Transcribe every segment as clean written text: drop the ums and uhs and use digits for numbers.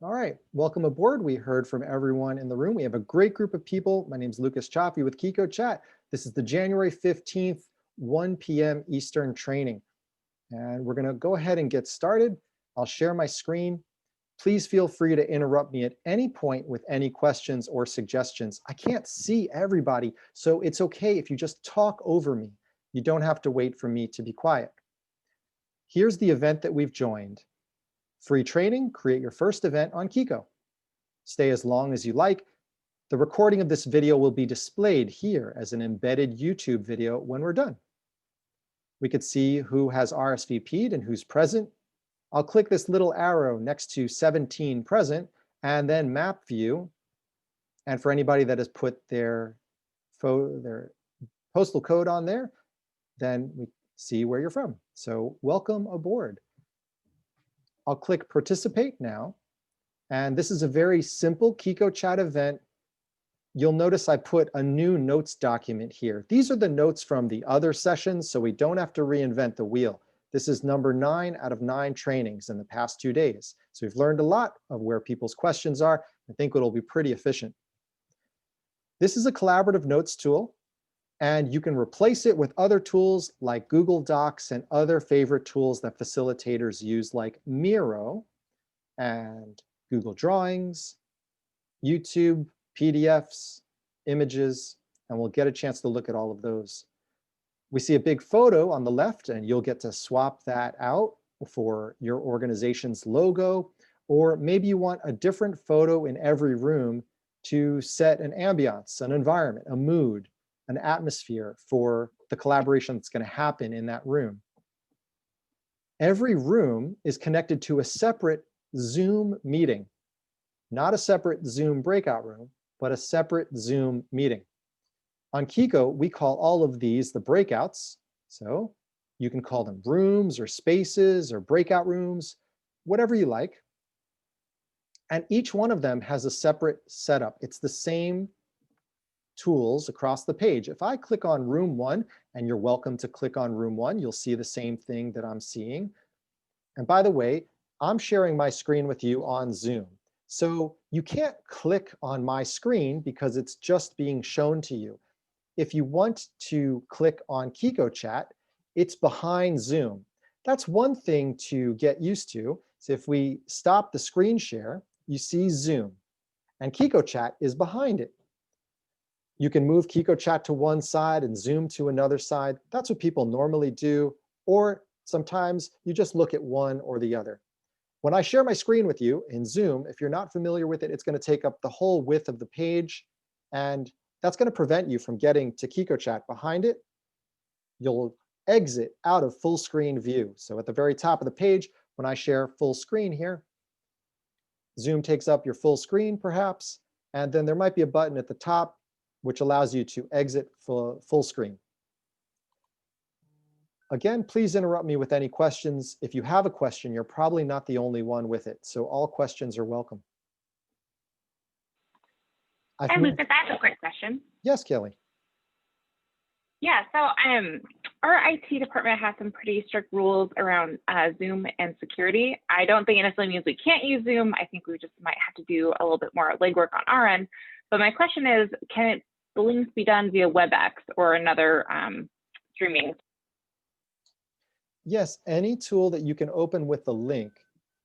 All right, welcome aboard. We heard from everyone in the room. We have a great group of people. My name is Lucas Chaffee with Qiqo Chat. This is the January 15th, 1 p.m. Eastern training. And we're gonna go ahead and get started. I'll share my screen. Please feel free to interrupt me at any point with any questions or suggestions. I can't see everybody, so it's okay if you just talk over me. You don't have to wait for me to be quiet. Here's the event that we've joined. Free training, create your first event on Qiqo. Stay as long as you like. The recording of this video will be displayed here as an embedded YouTube video when we're done. We could see who has RSVP'd and who's present. I'll click this little arrow next to 17 present and then map view. And for anybody that has put their postal code on there, then we see where you're from. So welcome aboard. I'll click participate now. And this is a very simple Qiqo Chat event. You'll notice I put a new notes document here. These are the notes from the other sessions, so we don't have to reinvent the wheel. This is number 9 out of 9 trainings in the past 2 days. So we've learned a lot of where people's questions are. I think it'll be pretty efficient. This is a collaborative notes tool, and you can replace it with other tools like Google Docs and other favorite tools that facilitators use like Miro and Google Drawings, YouTube, PDFs, images, and we'll get a chance to look at all of those. We see a big photo on the left, and you'll get to swap that out for your organization's logo, or maybe you want a different photo in every room to set an ambiance, an environment, a mood, an atmosphere for the collaboration that's going to happen in that room. Every room is connected to a separate Zoom meeting, not a separate Zoom breakout room, but a separate Zoom meeting. On Qiqo, we call all of these the breakouts. So you can call them rooms or spaces or breakout rooms, whatever you like. And each one of them has a separate setup. It's the same tools across the page. If I click on room 1, and you're welcome to click on room 1, you'll see the same thing that I'm seeing. And by the way, I'm sharing my screen with you on Zoom. So you can't click on my screen because it's just being shown to you. If you want to click on Qiqo Chat, it's behind Zoom. That's one thing to get used to. So if we stop the screen share, you see Zoom, and Qiqo Chat is behind it. You can move Qiqo Chat to one side and Zoom to another side. That's what people normally do, or sometimes you just look at one or the other. When I share my screen with you in Zoom, if you're not familiar with it, it's going to take up the whole width of the page, and that's going to prevent you from getting to Qiqo Chat behind it. You'll exit out of full screen view. So at the very top of the page, when I share full screen here, Zoom takes up your full screen perhaps, and then there might be a button at the top which allows you to exit full screen. Again, please interrupt me with any questions. If you have a question, you're probably not the only one with it, so all questions are welcome. Hi, Lucas. I have a quick question. Yes, Kelly. Yeah, so our IT department has some pretty strict rules around Zoom and security. I don't think it necessarily means we can't use Zoom. I think we just might have to do a little bit more legwork on our end. But my question is, can the links be done via WebEx or another streaming? Yes, any tool that you can open with the link,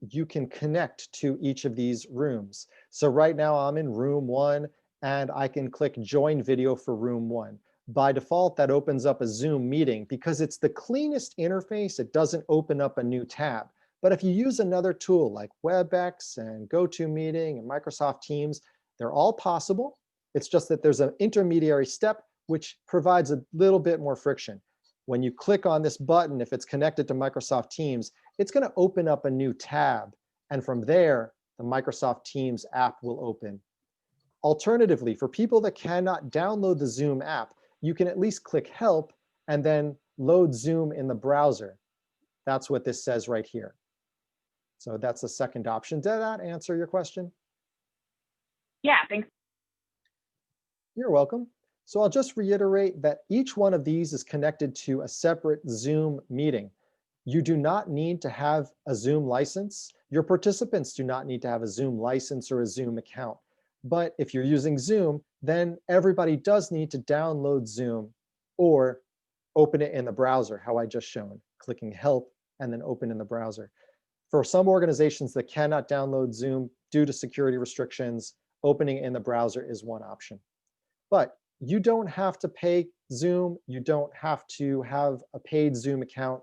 you can connect to each of these rooms. So right now I'm in room 1, and I can click join video for room 1. By default, that opens up a Zoom meeting. Because it's the cleanest interface, it doesn't open up a new tab. But if you use another tool like WebEx and GoToMeeting and Microsoft Teams, they're all possible. It's just that there's an intermediary step which provides a little bit more friction. When you click on this button, if it's connected to Microsoft Teams, it's going to open up a new tab. And from there, the Microsoft Teams app will open. Alternatively, for people that cannot download the Zoom app, you can at least click help and then load Zoom in the browser. That's what this says right here. So that's the second option. Did that answer your question? Yeah, thanks. You're welcome. So I'll just reiterate that each one of these is connected to a separate Zoom meeting. You do not need to have a Zoom license. Your participants do not need to have a Zoom license or a Zoom account. But if you're using Zoom, then everybody does need to download Zoom or open it in the browser, how I just shown, clicking help and then open in the browser. For some organizations that cannot download Zoom due to security restrictions, opening in the browser is one option. But you don't have to pay Zoom. You don't have to have a paid Zoom account.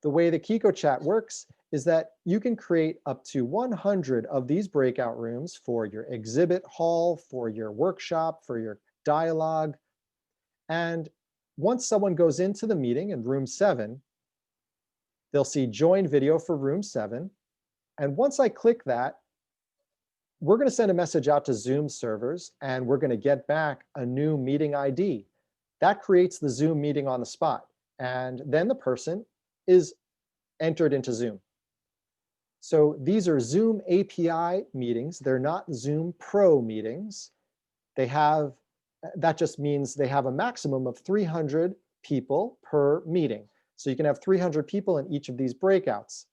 The way the Qiqo chat works is that you can create up to 100 of these breakout rooms for your exhibit hall, for your workshop, for your dialogue. And once someone goes into the meeting in room 7, they'll see join video for room 7. And once I click that, we're going to send a message out to Zoom servers, and we're going to get back a new meeting ID. That creates the Zoom meeting on the spot. And then the person is entered into Zoom. So these are Zoom API meetings. They're not Zoom Pro meetings. That just means they have a maximum of 300 people per meeting. So you can have 300 people in each of these breakouts.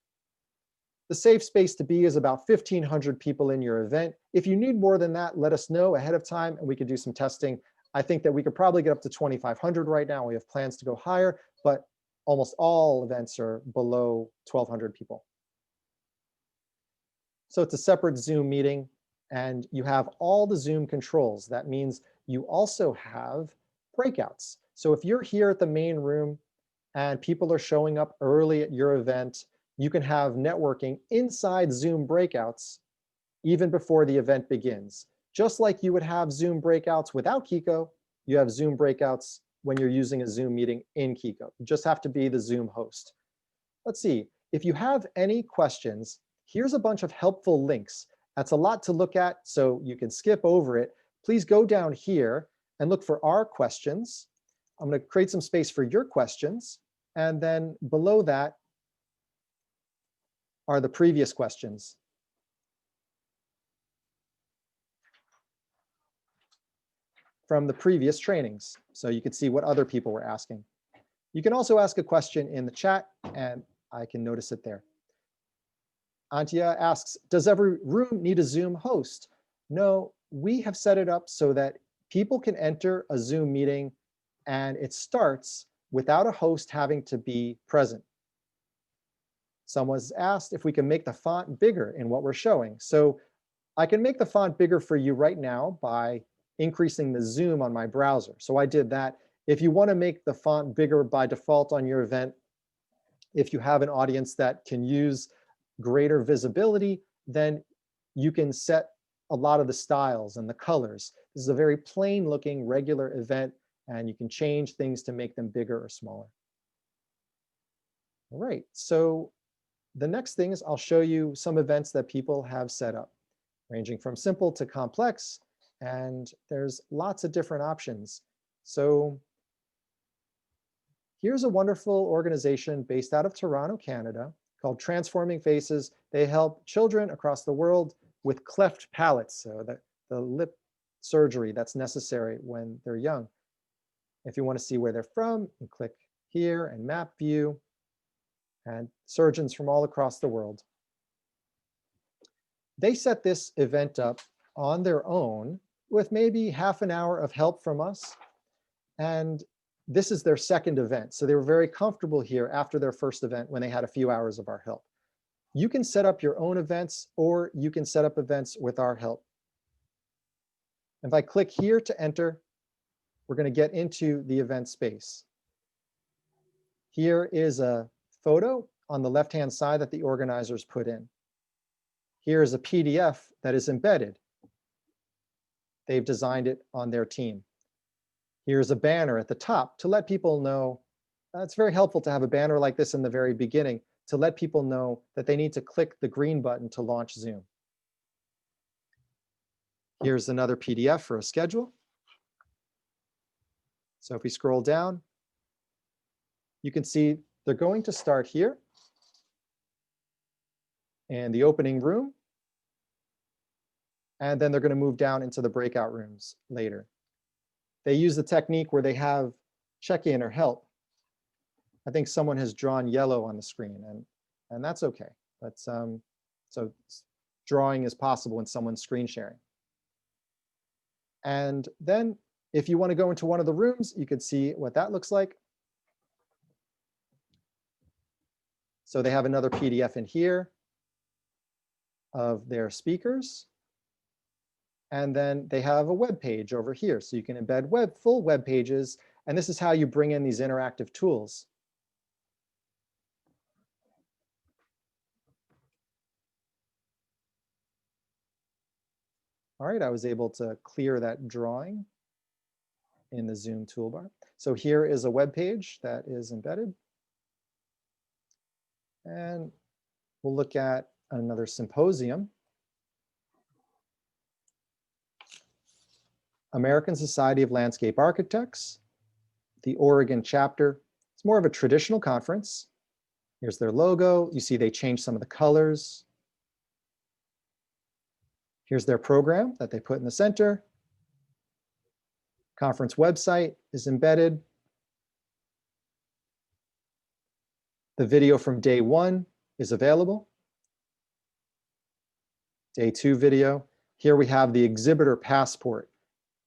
The safe space to be is about 1,500 people in your event. If you need more than that, let us know ahead of time and we could do some testing. I think that we could probably get up to 2,500 right now. We have plans to go higher, but almost all events are below 1,200 people. So it's a separate Zoom meeting and you have all the Zoom controls. That means you also have breakouts. So if you're here at the main room and people are showing up early at your event, you can have networking inside Zoom breakouts even before the event begins. Just like you would have Zoom breakouts without Qiqo, you have Zoom breakouts when you're using a Zoom meeting in Qiqo. You just have to be the Zoom host. Let's see, if you have any questions, here's a bunch of helpful links. That's a lot to look at, so you can skip over it. Please go down here and look for our questions. I'm going to create some space for your questions. And then below that are the previous questions. From the previous trainings, so you could see what other people were asking. You can also ask a question in the chat, and I can notice it there. Antia asks, does every room need a Zoom host? No, we have set it up so that people can enter a Zoom meeting and it starts without a host having to be present. Someone's asked if we can make the font bigger in what we're showing. So I can make the font bigger for you right now by increasing the zoom on my browser. So I did that. If you want to make the font bigger by default on your event, if you have an audience that can use greater visibility, then you can set a lot of the styles and the colors. This is a very plain looking regular event, and you can change things to make them bigger or smaller. All right, so the next thing is I'll show you some events that people have set up, ranging from simple to complex, and there's lots of different options. So here's a wonderful organization based out of Toronto, Canada, called Transforming Faces. They help children across the world with cleft palates, so the lip surgery that's necessary when they're young. If you want to see where they're from, you click here and map view, and surgeons from all across the world. They set this event up on their own with maybe half an hour of help from us. And this is their second event. So they were very comfortable here after their first event when they had a few hours of our help. You can set up your own events, or you can set up events with our help. If I click here to enter, we're going to get into the event space. Here is a photo on the left-hand side that the organizers put in. Here is a PDF that is embedded. They've designed it on their team. Here's a banner at the top to let people know. It's very helpful to have a banner like this in the very beginning to let people know that they need to click the green button to launch Zoom. Here's another PDF for a schedule. So if we scroll down, you can see they're going to start here in the opening room, and then they're going to move down into the breakout rooms later. They use the technique where they have check-in or help I think someone has drawn yellow on the screen, and that's okay. But so drawing is possible in someone's screen sharing. And then if you want to go into one of the rooms, you could see what that looks like. So they have another PDF in here of their speakers. And then they have a web page over here. So you can embed full web pages. And this is how you bring in these interactive tools. All right, I was able to clear that drawing in the Zoom toolbar. So here is a web page that is embedded. And we'll look at another symposium. American Society of Landscape Architects, the Oregon chapter. It's more of a traditional conference. Here's their logo. You see they changed some of the colors. Here's their program that they put in the center. Conference website is embedded. The video from day 1 is available. Day 2 video. Here we have the exhibitor passport.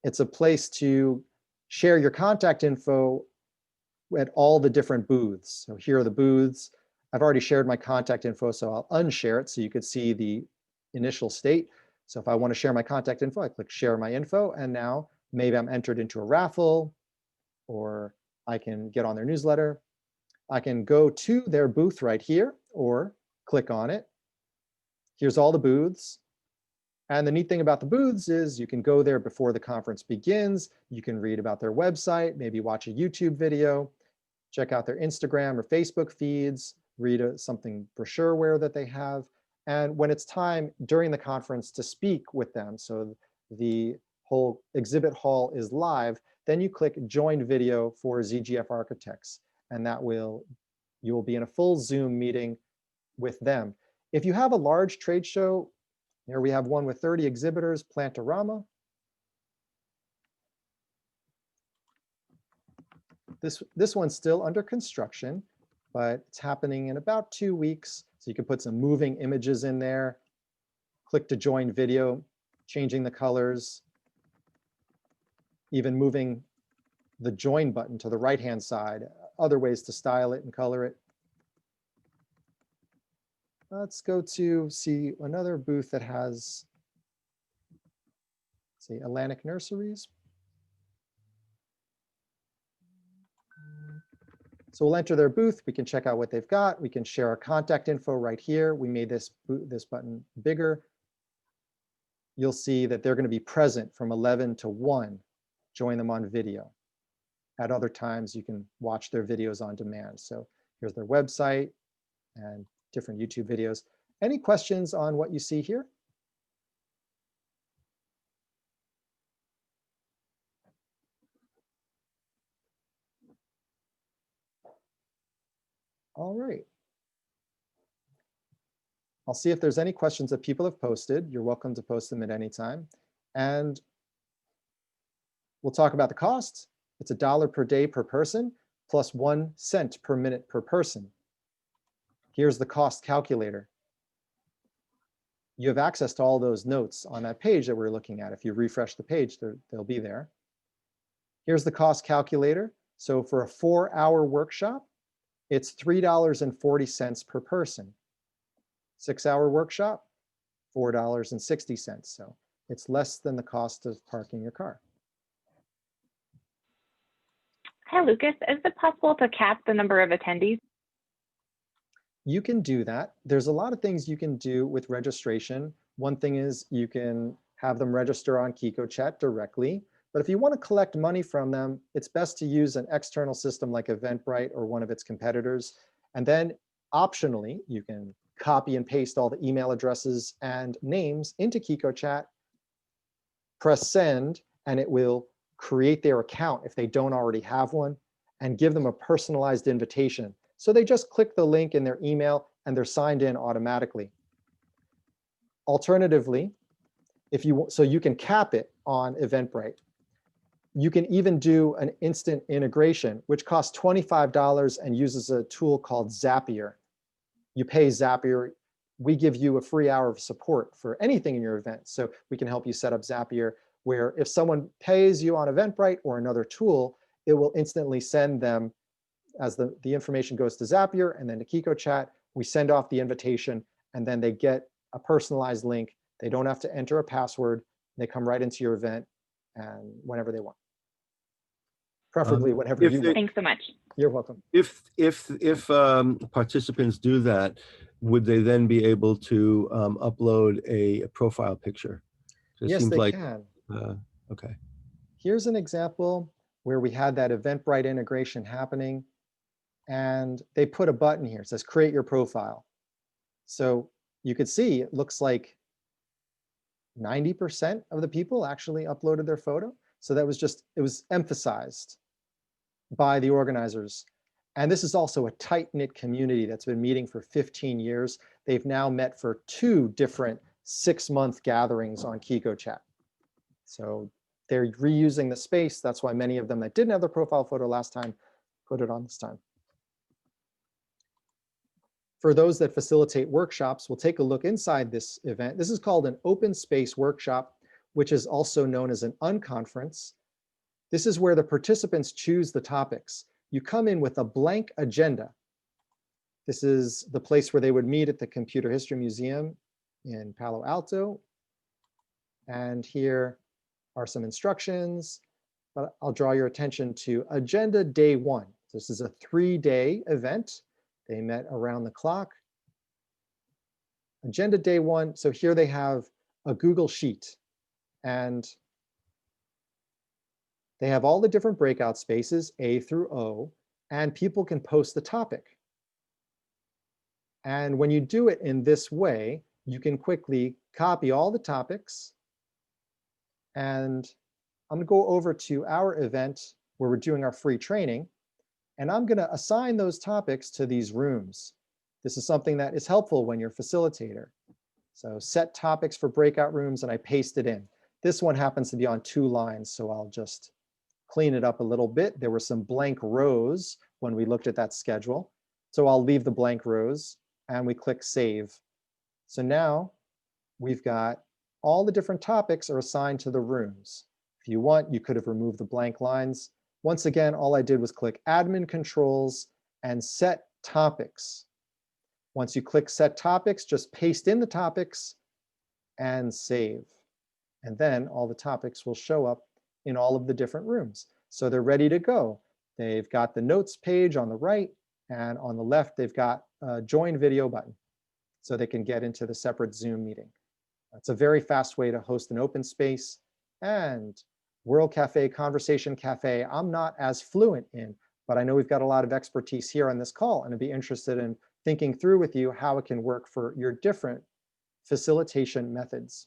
It's a place to share your contact info at all the different booths. So here are the booths. I've already shared my contact info, so I'll unshare it so you could see the initial state. So if I want to share my contact info, I click share my info, and now maybe I'm entered into a raffle, or I can get on their newsletter. I can go to their booth right here or click on it. Here's all the booths. And the neat thing about the booths is you can go there before the conference begins. You can read about their website, maybe watch a YouTube video, check out their Instagram or Facebook feeds, read something brochureware that they have. And when it's time during the conference to speak with them, so the whole exhibit hall is live, then you click join video for ZGF Architects, and you will be in a full Zoom meeting with them. If you have a large trade show, here we have one with 30 exhibitors, Plantorama. This one's still under construction, but it's happening in about 2 weeks. So you can put some moving images in there, click to join video, changing the colors, even moving the join button to the right-hand side, other ways to style it and color it. Let's go to see another booth that has, say, Atlantic Nurseries. So we'll enter their booth. We can check out what they've got. We can share our contact info right here. We made this button bigger. You'll see that they're going to be present from 11 to 1. Join them on video. At other times, you can watch their videos on demand. So here's their website and different YouTube videos. Any questions on what you see here? All right. I'll see if there's any questions that people have posted. You're welcome to post them at any time. And we'll talk about the cost. It's $1 per day per person, plus 1 cent per minute per person. Here's the cost calculator. You have access to all those notes on that page that we're looking at. If you refresh the page, they'll be there. Here's the cost calculator. So for a 4-hour workshop, it's $3.40 per person. 6-hour workshop, $4.60. So it's less than the cost of parking your car. Hi, Lucas. Is it possible to cap the number of attendees? You can do that. There's a lot of things you can do with registration. One thing is you can have them register on Qiqo Chat directly. But if you want to collect money from them, it's best to use an external system like Eventbrite or one of its competitors. And then optionally, you can copy and paste all the email addresses and names into Qiqo Chat, press send, and it will create their account if they don't already have one, and give them a personalized invitation. So they just click the link in their email and they're signed in automatically. Alternatively, so you can cap it on Eventbrite. You can even do an instant integration, which costs $25 and uses a tool called Zapier. You pay Zapier. We give you a free hour of support for anything in your event. So we can help you set up Zapier, where if someone pays you on Eventbrite or another tool, it will instantly send them, as the information goes to Zapier and then to Qiqo chat, we send off the invitation, and then they get a personalized link. They don't have to enter a password. They come right into your event and whenever they want. Preferably whenever you want. Thanks so much. You're welcome. If participants do that, would they then be able to upload a profile picture? It Yes, seems they like, can. okay. Here's an example where we had that Eventbrite integration happening, and they put a button here. It says create your profile. So you could see it looks like 90% of the people actually uploaded their photo. So that was just, it was emphasized by the organizers. And this is also a tight-knit community that's been meeting for 15 years. They've now met for 2 different 6-month gatherings on Qiqo chat. So they're reusing the space. That's why many of them that didn't have their profile photo last time put it on this time. For those that facilitate workshops, we'll take a look inside this event. This is called an open space workshop, which is also known as an unconference. This is where the participants choose the topics. You come in with a blank agenda. This is the place where they would meet at the Computer History Museum in Palo Alto. And here are some instructions, but I'll draw your attention to agenda day 1. This is a 3-day event. They met around the clock. Agenda day 1, so here they have a Google Sheet, and they have all the different breakout spaces, A through O, and people can post the topic. And when you do it in this way, you can quickly copy all the topics. And I'm gonna go over to our event where we're doing our free training, and I'm gonna assign those topics to these rooms. This is something that is helpful when you're a facilitator. So set topics for breakout rooms, and I paste it in. This one happens to be on 2 lines, so I'll just clean it up a little bit. There were some blank rows when we looked at that schedule. So I'll leave the blank rows, and we click save. So now we've got all the different topics are assigned to the rooms. If you want, you could have removed the blank lines. Once again, all I did was click admin controls and set topics. Once you click set topics, just paste in the topics and save. And then all the topics will show up in all of the different rooms. So they're ready to go. They've got the notes page on the right, and on the left, they've got a join video button, so they can get into the separate Zoom meeting. It's a very fast way to host an open space. And World Cafe, Conversation Cafe, I'm not as fluent in, but I know we've got a lot of expertise here on this call, and I'd be interested in thinking through with you how it can work for your different facilitation methods.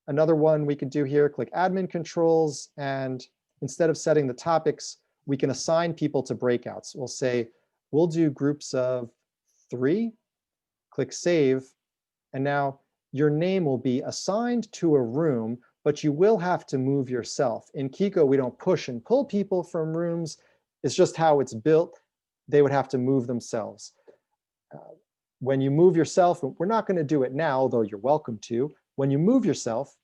Another one we could do here, click admin controls, and instead of setting the topics, we can assign people to breakouts. We'll say, we'll do groups of 3, click save, and now your name will be assigned to a room, but you will have to move yourself. In Qiqo, we don't push and pull people from rooms. It's just how it's built. They would have to move themselves. When you move yourself, we're not going to do it now, although you're welcome to. When you move yourself,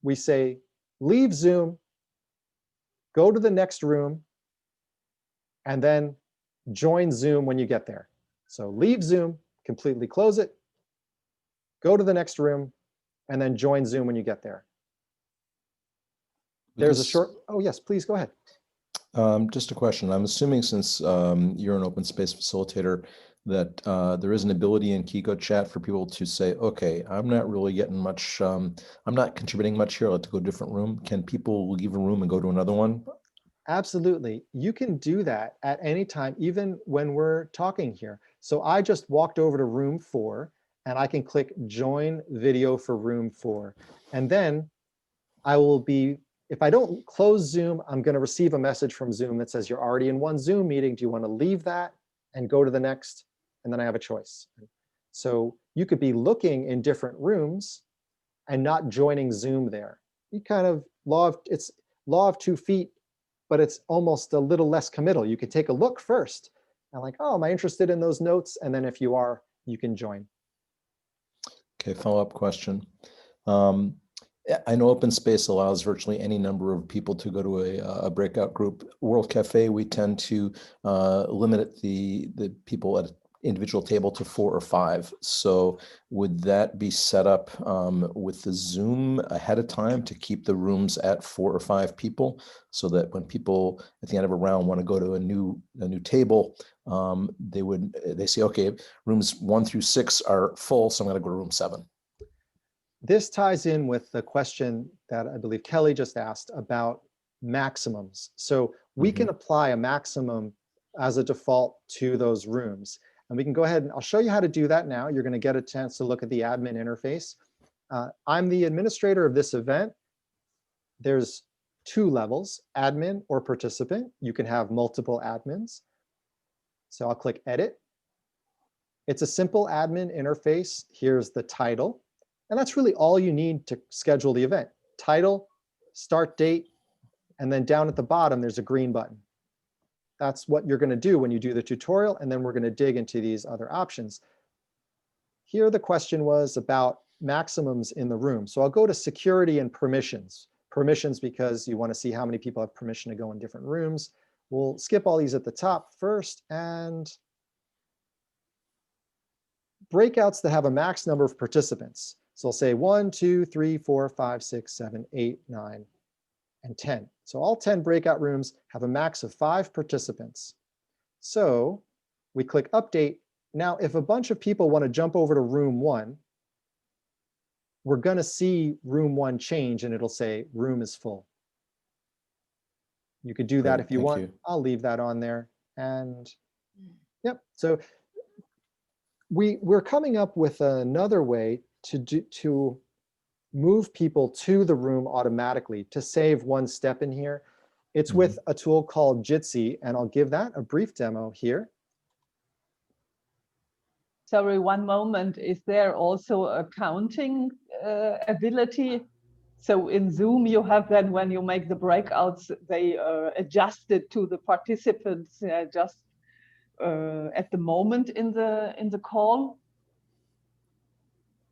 we say, leave Zoom, go to the next room, and then join Zoom when you get there. So leave Zoom, completely close it, go to the next room, and then join Zoom when you get there. There's a short, oh yes, please go ahead. Just a question. I'm assuming since you're an open space facilitator that there is an ability in Qiqo chat for people to say, okay, I'm not really getting much, I'm not contributing much here, I'd like to go to a different room. Can people leave a room and go to another one? Absolutely. You can do that at any time, even when we're talking here. So I just walked over to room 4, and I can click join video for room 4. And then I will be, if I don't close Zoom, I'm going to receive a message from Zoom that says, you're already in one Zoom meeting. Do you want to leave that and go to the next? And then I have a choice. So you could be looking in different rooms and not joining Zoom there. You kind of it's law of 2 feet, but it's almost a little less committal. You could take a look first and like, oh, am I interested in those notes? And then if you are, you can join. Okay, follow-up question. I know open space allows virtually any number of people to go to a breakout group. World Cafe, we tend to limit the people at an individual table to 4 or 5. So would that be set up with the Zoom ahead of time to keep the rooms at 4 or 5 people, so that when people at the end of a round want to go to a new table, they say, okay, rooms 1 through 6 are full, so I'm going to go to room 7. This ties in with the question that I believe Kelly just asked about maximums. So we can apply a maximum as a default to those rooms. And we can go ahead and I'll show you how to do that now. You're going to get a chance to look at the admin interface. I'm the administrator of this event. There's 2 levels, admin or participant. You can have multiple admins. So I'll click edit. It's a simple admin interface. Here's the title. And that's really all you need to schedule the event. Title, start date, and then down at the bottom, there's a green button. That's what you're going to do when you do the tutorial, and then we're going to dig into these other options. Here the question was about maximums in the room. So I'll go to security and permissions. Permissions because you want to see how many people have permission to go in different rooms. We'll skip all these at the top first, and breakouts that have a max number of participants. So I'll say 1, 2, 3, 4, 5, 6, 7, 8, 9, and 10. So all 10 breakout rooms have a max of 5 participants. So we click update. Now, if a bunch of people want to jump over to room 1, we're going to see room 1 change and it'll say room is full. You could do that if you want. I'll leave that on there. And yep, so we're coming up with another way to move people to the room automatically, to save one step in here. It's with a tool called Jitsi, and I'll give that a brief demo here. Sorry, one moment. Is there also a counting ability? So in Zoom, you have then when you make the breakouts, they adjust it to the participants just at the moment in the call.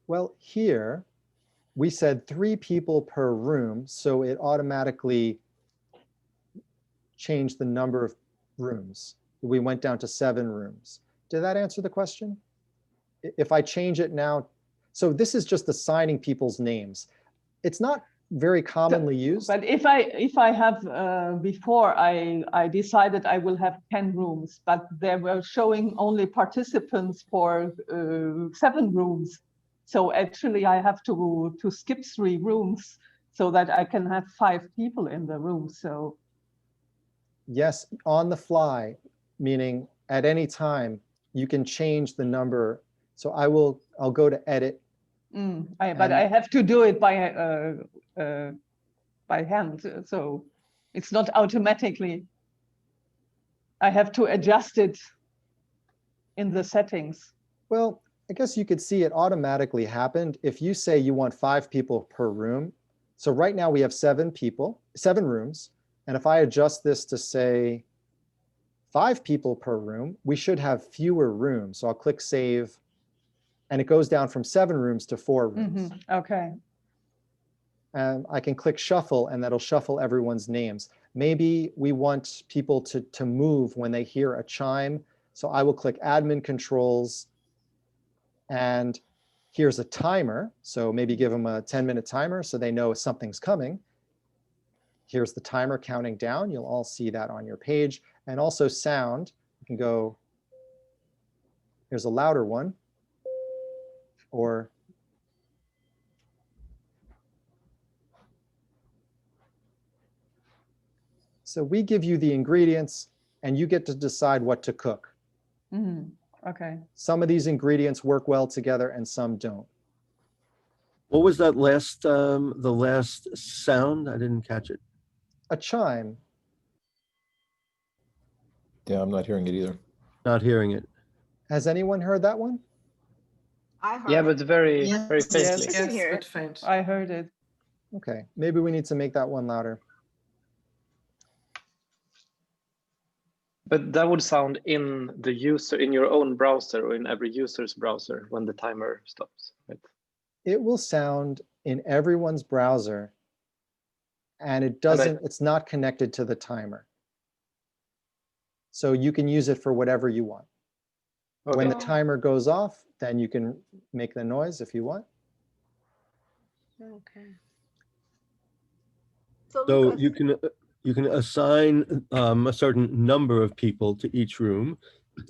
Well, here we said 3 people per room, so it automatically changed the number of rooms. We went down to 7 rooms. Did that answer the question? If I change it now, so this is just assigning people's names. It's not very commonly used. But if I have before I decided I will have 10 rooms, but they were showing only participants for 7 rooms. So actually I have to skip 3 rooms so that I can have 5 people in the room. So yes, on the fly, meaning at any time you can change the number. So I'll go to edit. But I have to do it by hand. So it's not automatically. I have to adjust it in the settings. Well, I guess you could see it automatically happened. If you say you want 5 people per room, so right now we have 7 rooms. And if I adjust this to say 5 people per room, we should have fewer rooms. So I'll click save, and it goes down from 7 rooms to 4 rooms. Okay. And I can click shuffle, and that'll shuffle everyone's names. Maybe we want people to move when they hear a chime. So I will click admin controls, and here's a timer. So maybe give them a 10-minute timer so they know something's coming. Here's the timer counting down. You'll all see that on your page. And also sound, you can go, here's a louder one, or so we give you the ingredients and you get to decide what to cook. Okay. Some of these ingredients work well together and some don't. What was that last, the last sound? I didn't catch it. A chime. Yeah, I'm not hearing it either. Not hearing it. Has anyone heard that one? I heard. Yeah, but very faintly. Yes, I can hear but it. faint. I heard it. Okay, maybe we need to make that one louder. But that would sound in the user, in your own browser or in every user's browser when the timer stops, right? It will sound in everyone's browser, and it's not connected to the timer. So you can use it for whatever you want. Okay. When the timer goes off, then you can make the noise if you want. Okay. So Lucas, you can assign a certain number of people to each room,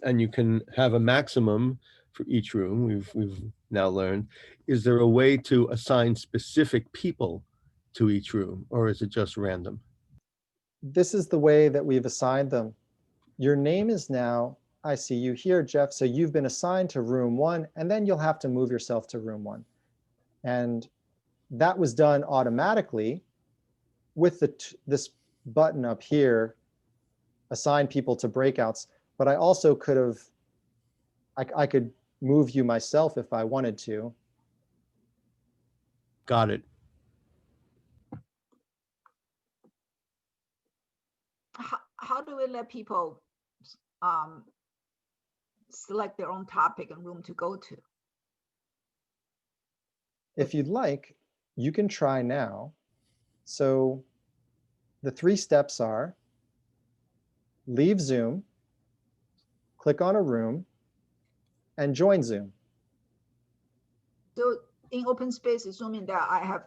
and you can have a maximum for each room. We've now learned. Is there a way to assign specific people to each room, or is it just random? This is the way that we've assigned them. Your name is now, I see you here, Jeff. So you've been assigned to room 1, and then you'll have to move yourself to room 1. And that was done automatically with this button up here, assign people to breakouts. But I also could have, I could move you myself if I wanted to. Got it. how do we let people select their own topic and room to go to? If you'd like, you can try now. So the 3 steps are leave Zoom, click on a room, and join Zoom. So in open space, assuming that I have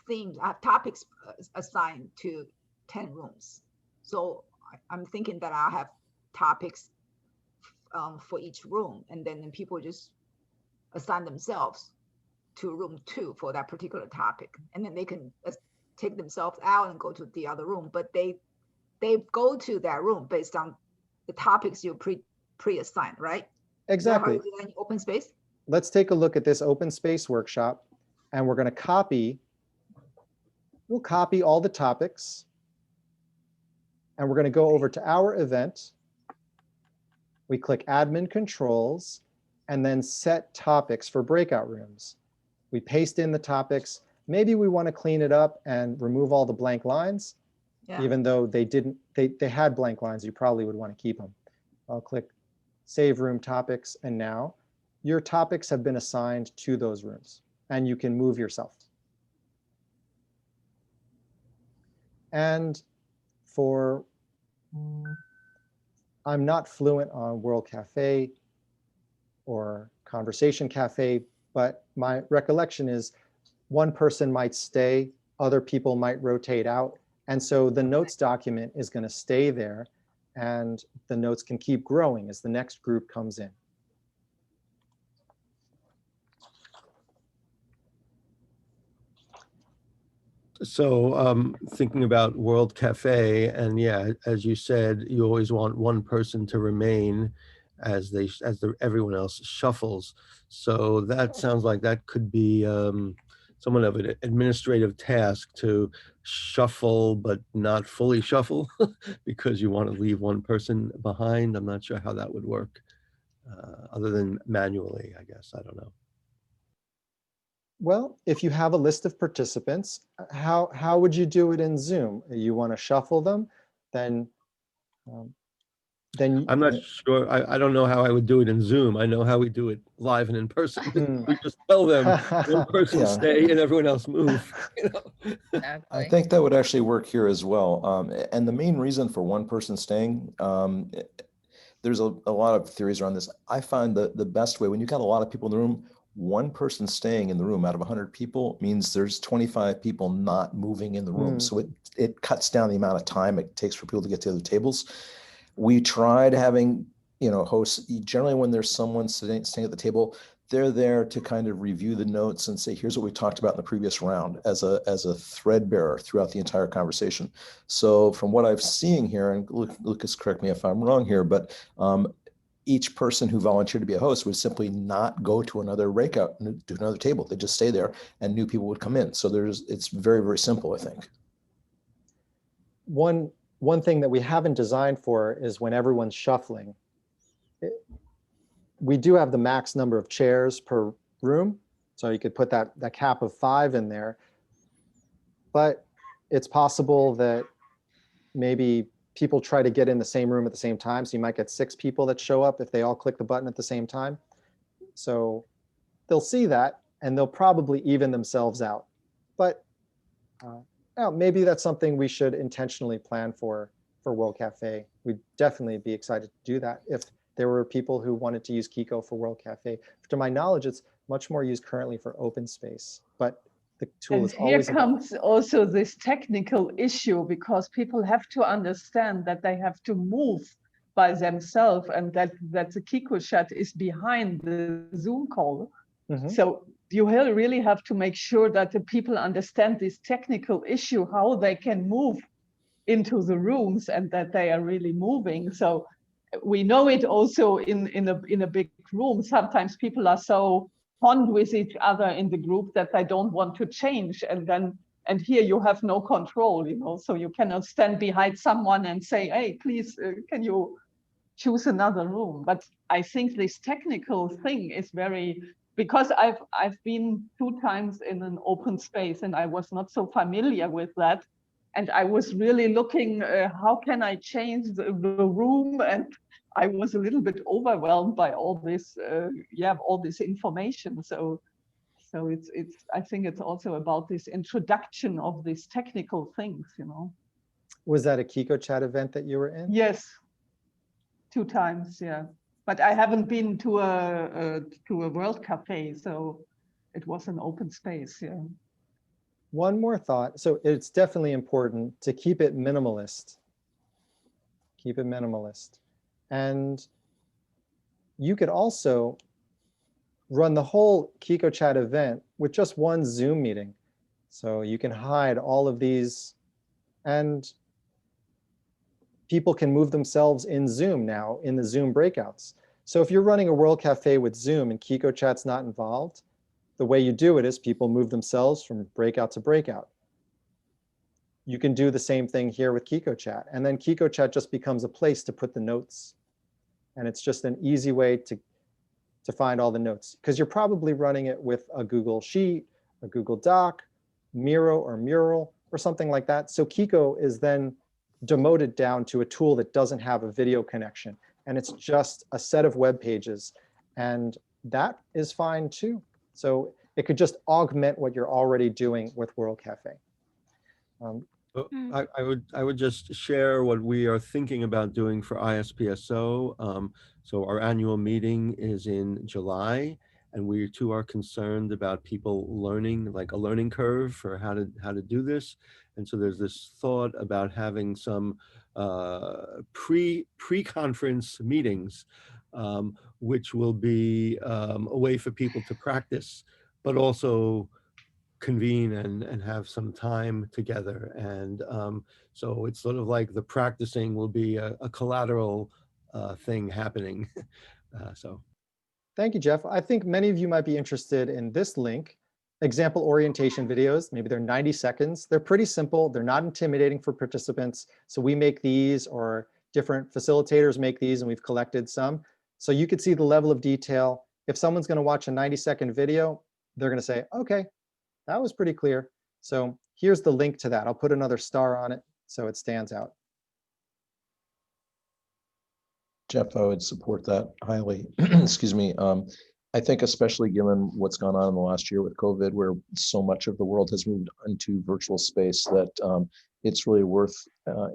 themes, I have topics assigned to 10 rooms. So I'm thinking that I have topics for each room, and then people just assign themselves to room 2 for that particular topic. And then they can take themselves out and go to the other room, but they go to that room based on the topics you pre-assigned, right? Exactly. Is that how you do that in open space? Let's take a look at this open space workshop, and we're going to we'll copy all the topics, and we're going to go over to our event. We click admin controls and then set topics for breakout rooms. We paste in the topics. Maybe we want to clean it up and remove all the blank lines. Yeah. Even though they had blank lines, you probably would want to keep them. I'll click save room topics, and now your topics have been assigned to those rooms, and you can move yourself. And I'm not fluent on World Cafe or Conversation Cafe, but my recollection is one person might stay, other people might rotate out. And so the notes document is going to stay there, and the notes can keep growing as the next group comes in. So thinking about World Cafe, and yeah, as you said, you always want one person to remain as everyone else shuffles. So that sounds like that could be somewhat of an administrative task to shuffle, but not fully shuffle because you want to leave one person behind. I'm not sure how that would work other than manually, I guess. I don't know. Well, if you have a list of participants, how would you do it in Zoom? You want to shuffle them, then I'm not sure. I don't know how I would do it in Zoom. I know how we do it live and in person. We just tell them one person stay and everyone else move. You know? Exactly. I think that would actually work here as well. And the main reason for one person staying, there's a lot of theories around this. I find the best way, when you've got a lot of people in the room, one person staying in the room out of 100 people means there's 25 people not moving in the room. So it cuts down the amount of time it takes for people to get to other tables. We tried having, hosts, generally when there's someone staying at the table, they're there to kind of review the notes and say, here's what we talked about in the previous round as a thread bearer throughout the entire conversation. So from what I've seen here, and Lucas, correct me if I'm wrong here, but each person who volunteered to be a host would simply not go to another breakout, to another table. They just stay there and new people would come in. So it's very, very simple, I think. One thing that we haven't designed for is when everyone's shuffling. We do have the max number of chairs per room. So you could put that cap of 5 in there. But it's possible that maybe people try to get in the same room at the same time. So you might get 6 people that show up if they all click the button at the same time. So they'll see that and they'll probably even themselves out. But maybe that's something we should intentionally plan for World Cafe. We'd definitely be excited to do that if there were people who wanted to use Qiqo for World Cafe. To my knowledge, it's much more used currently for open space, but the tool is always here comes also this technical issue, because people have to understand that they have to move by themselves, and that the Qiqo chat is behind the Zoom call. So you really have to make sure that the people understand this technical issue, how they can move into the rooms and that they are really moving. So we know it also in a big room. Sometimes people are so fond with each other in the group that they don't want to change. And here you have no control, you know, so you cannot stand behind someone and say, hey, please, can you choose another room? But I think this technical thing is very, because I've been 2 times in an open space and I was not so familiar with that. And I was really looking, how can I change the room? And I was a little bit overwhelmed by all this, all this information. So it's I think it's also about this introduction of these technical things, you know. Was that a Qiqo chat event that you were in? Yes, 2 times, yeah. But I haven't been to a World Cafe, so it was an open space, yeah. One more thought. So it's definitely important to keep it minimalist. Keep it minimalist. And you could also run the whole Qiqo chat event with just one Zoom meeting. So you can hide all of these, and people can move themselves in Zoom now in the Zoom breakouts. So if you're running a World Cafe with Zoom and Qiqo chat's not involved, the way you do it is people move themselves from breakout to breakout. You can do the same thing here with Qiqo chat, and then Qiqo chat just becomes a place to put the notes. And it's just an easy way to find all the notes, because you're probably running it with a Google Sheet, a Google Doc, Miro or Mural, or something like that. So Qiqo is then demoted down to a tool that doesn't have a video connection, and it's just a set of web pages, and that is fine too. So it could just augment what you're already doing with World Cafe. I would just share what we are thinking about doing for ISPSO. So our annual meeting is in July, and we too are concerned about people learning, like a learning curve for how to do this. And so there's this thought about having some pre-conference meetings, which will be a way for people to practice, but also convene and have some time together. And so it's sort of like the practicing will be a collateral thing happening. So. Thank you, Jeff. I think many of you might be interested in this link, example orientation videos. Maybe they're 90 seconds. They're pretty simple. They're not intimidating for participants. So we make these, or different facilitators make these, and we've collected some. So you could see the level of detail. If someone's going to watch a 90-second video, they're going to say, okay, that was pretty clear. So here's the link to that. I'll put another star on it so it stands out. Jeff, I would support that highly. Excuse me. I think especially given what's gone on in the last year with COVID, where so much of the world has moved into virtual space, that it's really worth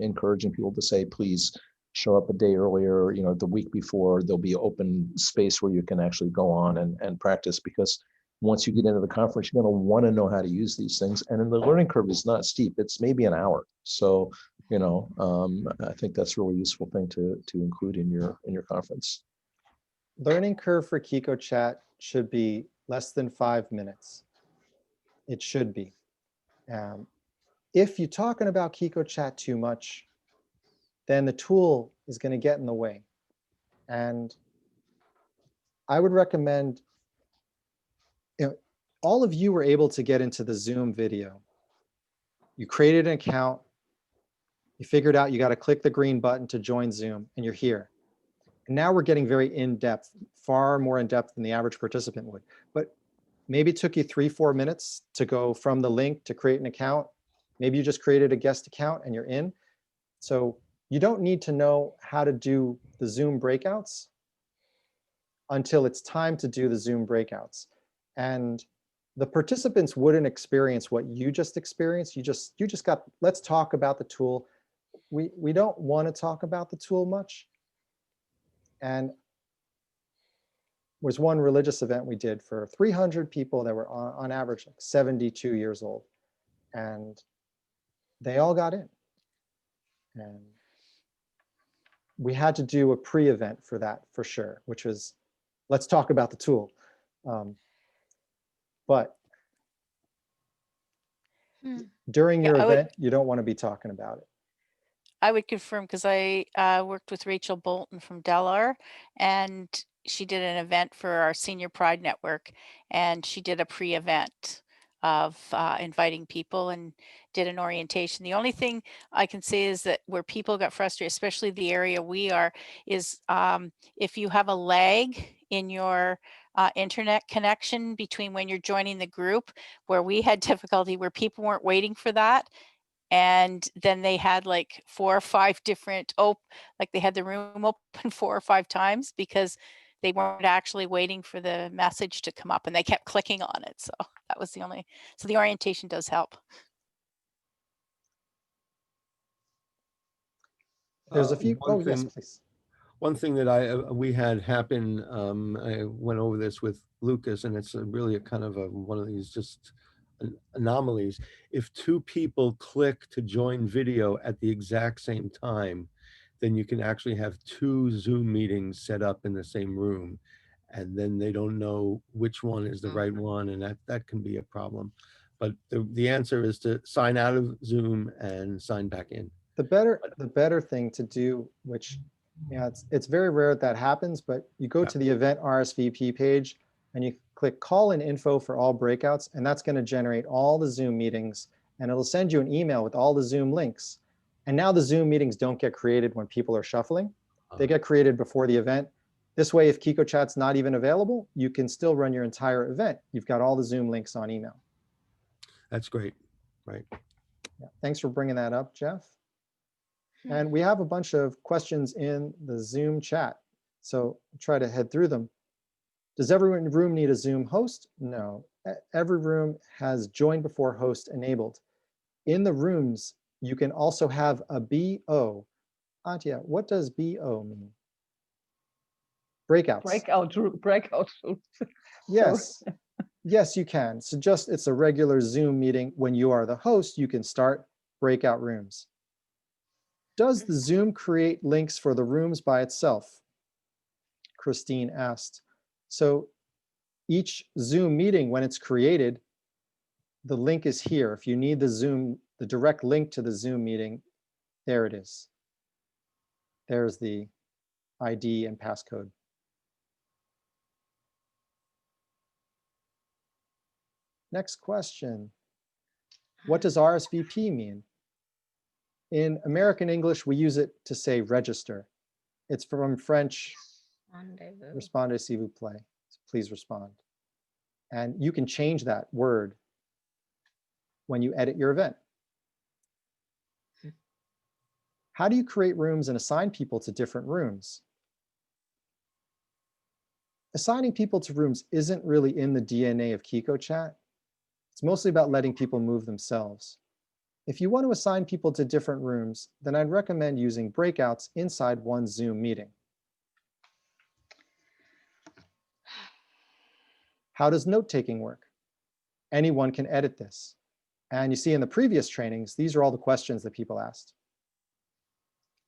encouraging people to say, please show up a day earlier, you know, the week before. There'll be open space where you can actually go on and practice, because once you get into the conference, you're going to want to know how to use these things. And then the learning curve is not steep. It's maybe an hour. So, you know, I think that's a really useful thing to include in your conference. Learning curve for Qiqo chat should be less than 5 minutes. It should be. If you're talking about Qiqo chat too much, then the tool is going to get in the way. And I would recommend, you know, all of you were able to get into the Zoom video. You created an account. You figured out you got to click the green button to join Zoom, and you're here. And now we're getting very in-depth, far more in-depth than the average participant would. But maybe it took you 3-4 minutes to go from the link to create an account. Maybe you just created a guest account and you're in. So you don't need to know how to do the Zoom breakouts until it's time to do the Zoom breakouts. And the participants wouldn't experience what you just experienced. You just got, let's talk about the tool. We don't want to talk about the tool much. And was one religious event we did for 300 people that were on average like 72 years old. And they all got in. And we had to do a pre-event for that for sure, which was, let's talk about the tool. But during your event, you don't want to be talking about it. I would confirm, because I worked with Rachel Bolton from Delaware, and she did an event for our Senior Pride Network, and she did a pre-event of inviting people and did an orientation. The only thing I can say is that where people got frustrated, especially the area we are, is if you have a lag in your internet connection between when you're joining the group, where we had difficulty where people weren't waiting for that. And then they had like 4 or 5 different, like they had the room open 4 or 5 times because they weren't actually waiting for the message to come up and they kept clicking on it. So that was the only, so the orientation does help. There's a few, yes, please. One thing that we had happen, I went over this with Lucas, and it's really a kind of one of these just anomalies. If 2 people click to join video at the exact same time, then you can actually have 2 Zoom meetings set up in the same room, and then they don't know which one is the right one, and that can be a problem. But the answer is to sign out of Zoom and sign back in. The better thing to do, which it's very rare that happens, but you go to the event RSVP page and you click call in info for all breakouts, and that's going to generate all the Zoom meetings, and it'll send you an email with all the Zoom links. And now the Zoom meetings don't get created when people are shuffling. They get created before the event. This way, if Qiqo Chat's not even available, you can still run your entire event. You've got all the Zoom links on email. That's great, right? Yeah, thanks for bringing that up, Jeff. And we have a bunch of questions in the Zoom chat, so I'll try to head through them. Does every room need a Zoom host? No, every room has join before host enabled. In the rooms, you can also have a BO. Antje, what does BO mean? Breakouts. Breakout. Yes, yes, you can. So just, it's a regular Zoom meeting. When you are the host, you can start breakout rooms. Does the Zoom create links for the rooms by itself? Christine asked. So each Zoom meeting, when it's created, the link is here. If you need the direct link to the Zoom meeting, there it is. There's the ID and passcode. Next question. What does RSVP mean? In American English, we use it to say register. It's from French, respondez s'il vous plaît, please respond. And you can change that word when you edit your event. How do you create rooms and assign people to different rooms? Assigning people to rooms isn't really in the DNA of Qiqo Chat. It's mostly about letting people move themselves. If you want to assign people to different rooms, then I'd recommend using breakouts inside one Zoom meeting. How does note-taking work? Anyone can edit this. And you see in the previous trainings, these are all the questions that people asked.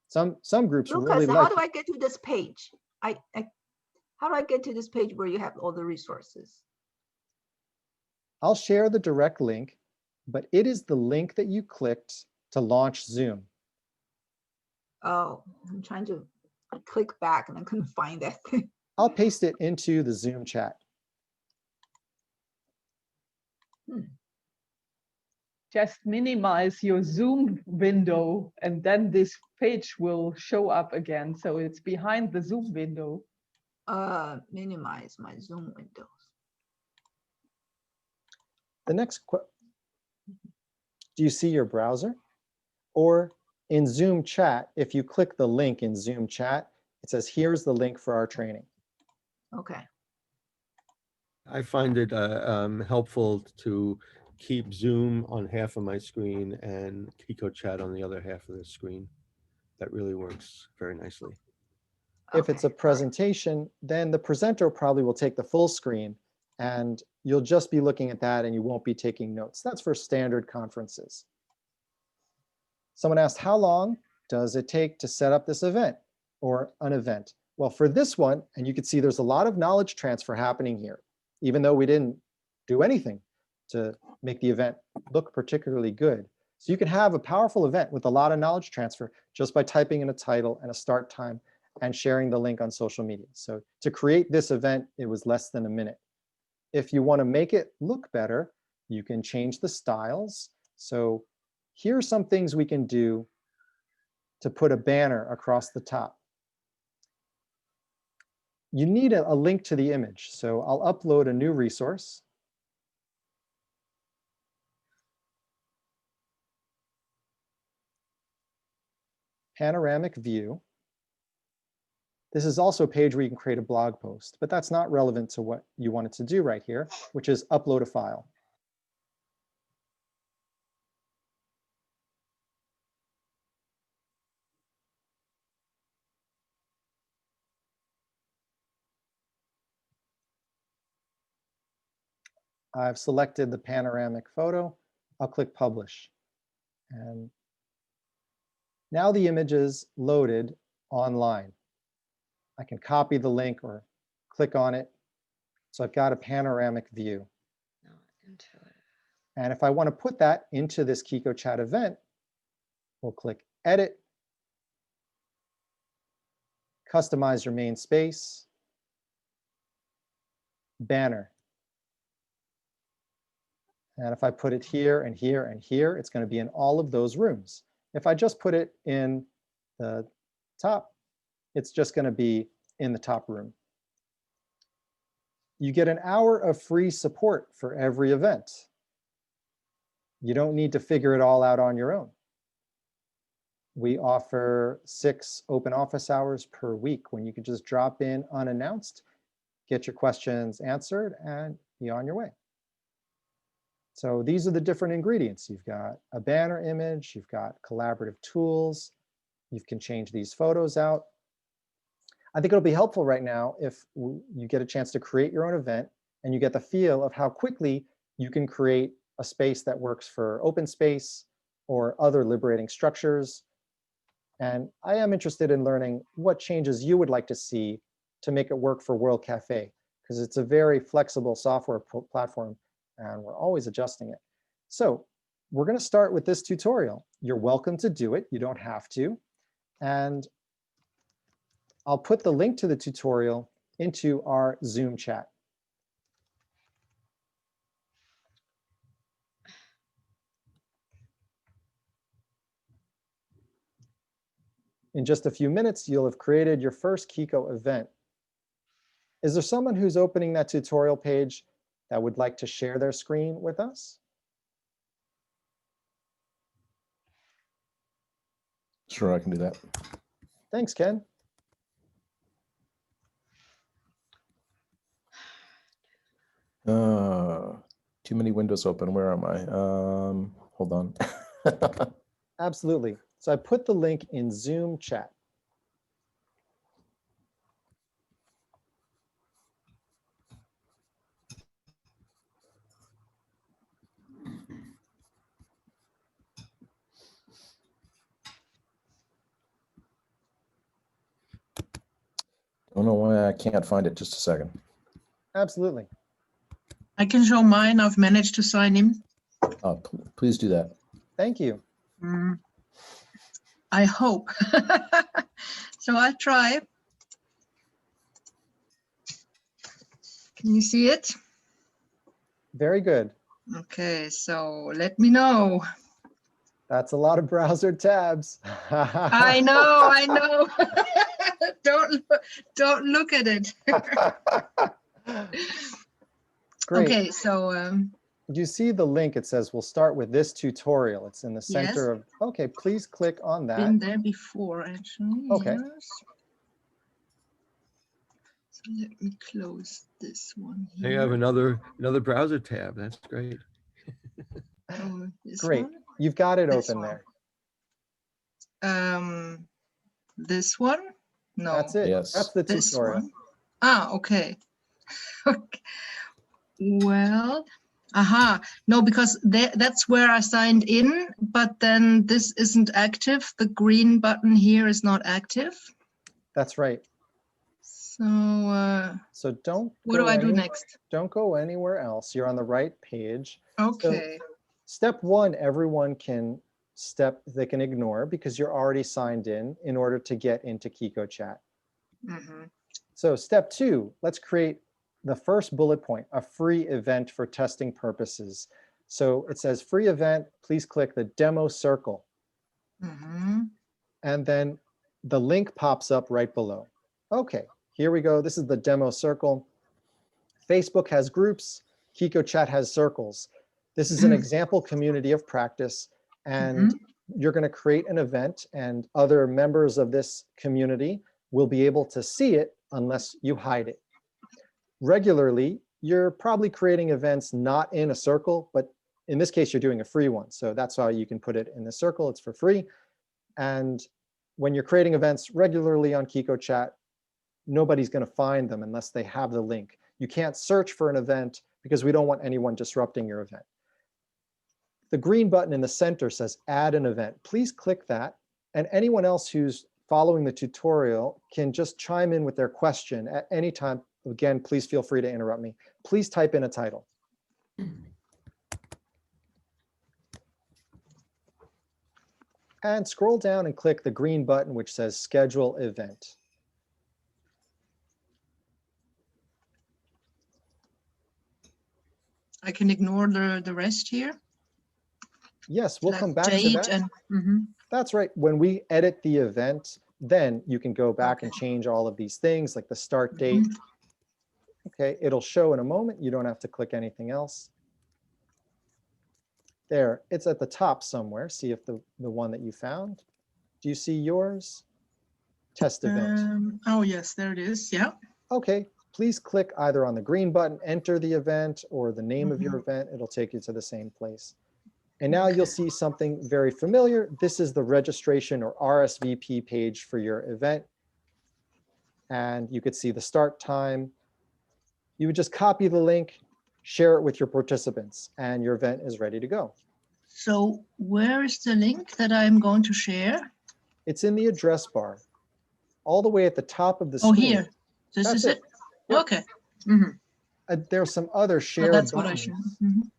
Some groups Lucas, really how like. do I get to this page? How do I get to this page where you have all the resources? I'll share the direct link, but it is the link that you clicked to launch Zoom. Oh, I'm trying to click back and I couldn't find that thing. I'll paste it into the Zoom chat. Just minimize your Zoom window and then this page will show up again. So it's behind the Zoom window. Minimize my Zoom windows. The next question, do you see your browser? Or in Zoom chat, if you click the link in Zoom chat, it says, here's the link for our training. Okay. I find it helpful to keep Zoom on half of my screen and Qiqo chat on the other half of the screen. That really works very nicely. If it's a Okay, all right. presentation, then the presenter probably will take the full screen and you'll just be looking at that and you won't be taking notes. That's for standard conferences. Someone asked, how long does it take to set up this event or an event? Well, for this one, and you can see there's a lot of knowledge transfer happening here, even though we didn't do anything to make the event look particularly good. So you can have a powerful event with a lot of knowledge transfer just by typing in a title and a start time and sharing the link on social media. So to create this event, it was less than a minute. If you want to make it look better, you can change the styles. So here are some things we can do to put a banner across the top. You need a link to the image. So I'll upload a new resource. Panoramic view. This is also a page where you can create a blog post, but that's not relevant to what you wanted to do right here, which is upload a file. I've selected the panoramic photo. I'll click publish. And now the image is loaded online. I can copy the link or click on it. So I've got a panoramic view. And if I want to put that into this Qiqo chat event, we'll click edit, customize your main space, banner. And if I put it here and here and here, it's going to be in all of those rooms. If I just put it in the top, it's just going to be in the top room. You get an hour of free support for every event. You don't need to figure it all out on your own. We offer 6 open office hours per week when you can just drop in unannounced, get your questions answered, and be on your way. So these are the different ingredients. You've got a banner image, you've got collaborative tools, you can change these photos out. I think it'll be helpful right now if you get a chance to create your own event and you get the feel of how quickly you can create a space that works for open space or other liberating structures. And I am interested in learning what changes you would like to see to make it work for World Cafe, because it's a very flexible software platform and we're always adjusting it. So we're going to start with this tutorial. You're welcome to do it. You don't have to. And I'll put the link to the tutorial into our Zoom chat. In just a few minutes, you'll have created your first Qiqo event. Is there someone who's opening that tutorial page that would like to share their screen with us? Sure, I can do that. Thanks, Ken. Too many windows open. Where am I? Hold on. Absolutely. So I put the link in Zoom chat. Don't know why I can't find it. Just a second. Absolutely. I can show mine. I've managed to sign in. Please do that. Thank you. I hope. So I'll try. Can you see it? Very good. Okay, so let me know. That's a lot of browser tabs. I know. Don't look at it. Great. Okay, so you see the link? It says we'll start with this tutorial. It's in the center of, okay, please click on that. Been there before, actually. Okay. Yes. So let me close this one Now here. you have another browser tab. That's great. Oh, this Great. one? You've got it This open one. there. This one? No. That's it. Yes. That's the This tutorial. one. Ah, okay. Okay. Well, aha. No, because that's where I signed in, but then this isn't active. The green button here is not active. That's right. So So don't what go do I do next? Don't go anywhere else. You're on the right page. Okay. Step one, everyone can they can ignore because you're already signed in order to get into Qiqo chat. Mhm. So step two, let's create the first bullet point, a free event for testing purposes. So it says free event, please click the demo circle. Mhm. And then the link pops up right below. Okay, here we go. This is the demo circle. Facebook has groups, Qiqo chat has circles. This is an example community of practice, and you're going to create an event and other members of this community will be able to see it unless you hide it. Regularly, you're probably creating events not in a circle, but in this case, you're doing a free one. So that's how you can put it in the circle. It's for free. And when you're creating events regularly on Qiqo chat, nobody's going to find them unless they have the link. You can't search for an event because we don't want anyone disrupting your event. The green button in the center says add an event. Please click that. And anyone else who's following the tutorial can just chime in with their question at any time. Again, please feel free to interrupt me. Please type in a title. And scroll down and click the green button which says schedule event. I can ignore the rest here. Yes, we'll Like come back to date that. and That's right. When we edit the event, then you can go back and change all of these things like the start date. Okay, it'll show in a moment. You don't have to click anything else. There, it's at the top somewhere. See if the one that you found. Do you see yours? Test event. oh yes, there it is. Yeah. Okay, please click either on the green button, enter the event, or the name of your event. It'll take you to the same place. And now you'll see something very familiar. This is the registration or RSVP page for your event. And you could see the start time. You would just copy the link, share it with your participants, and your event is ready to go. So where is the link that I'm going to share? It's in the address bar, all the way at the top of the screen. Oh, here. This That's is it? Yep. Okay. There's some other shared That's what I buttons. should.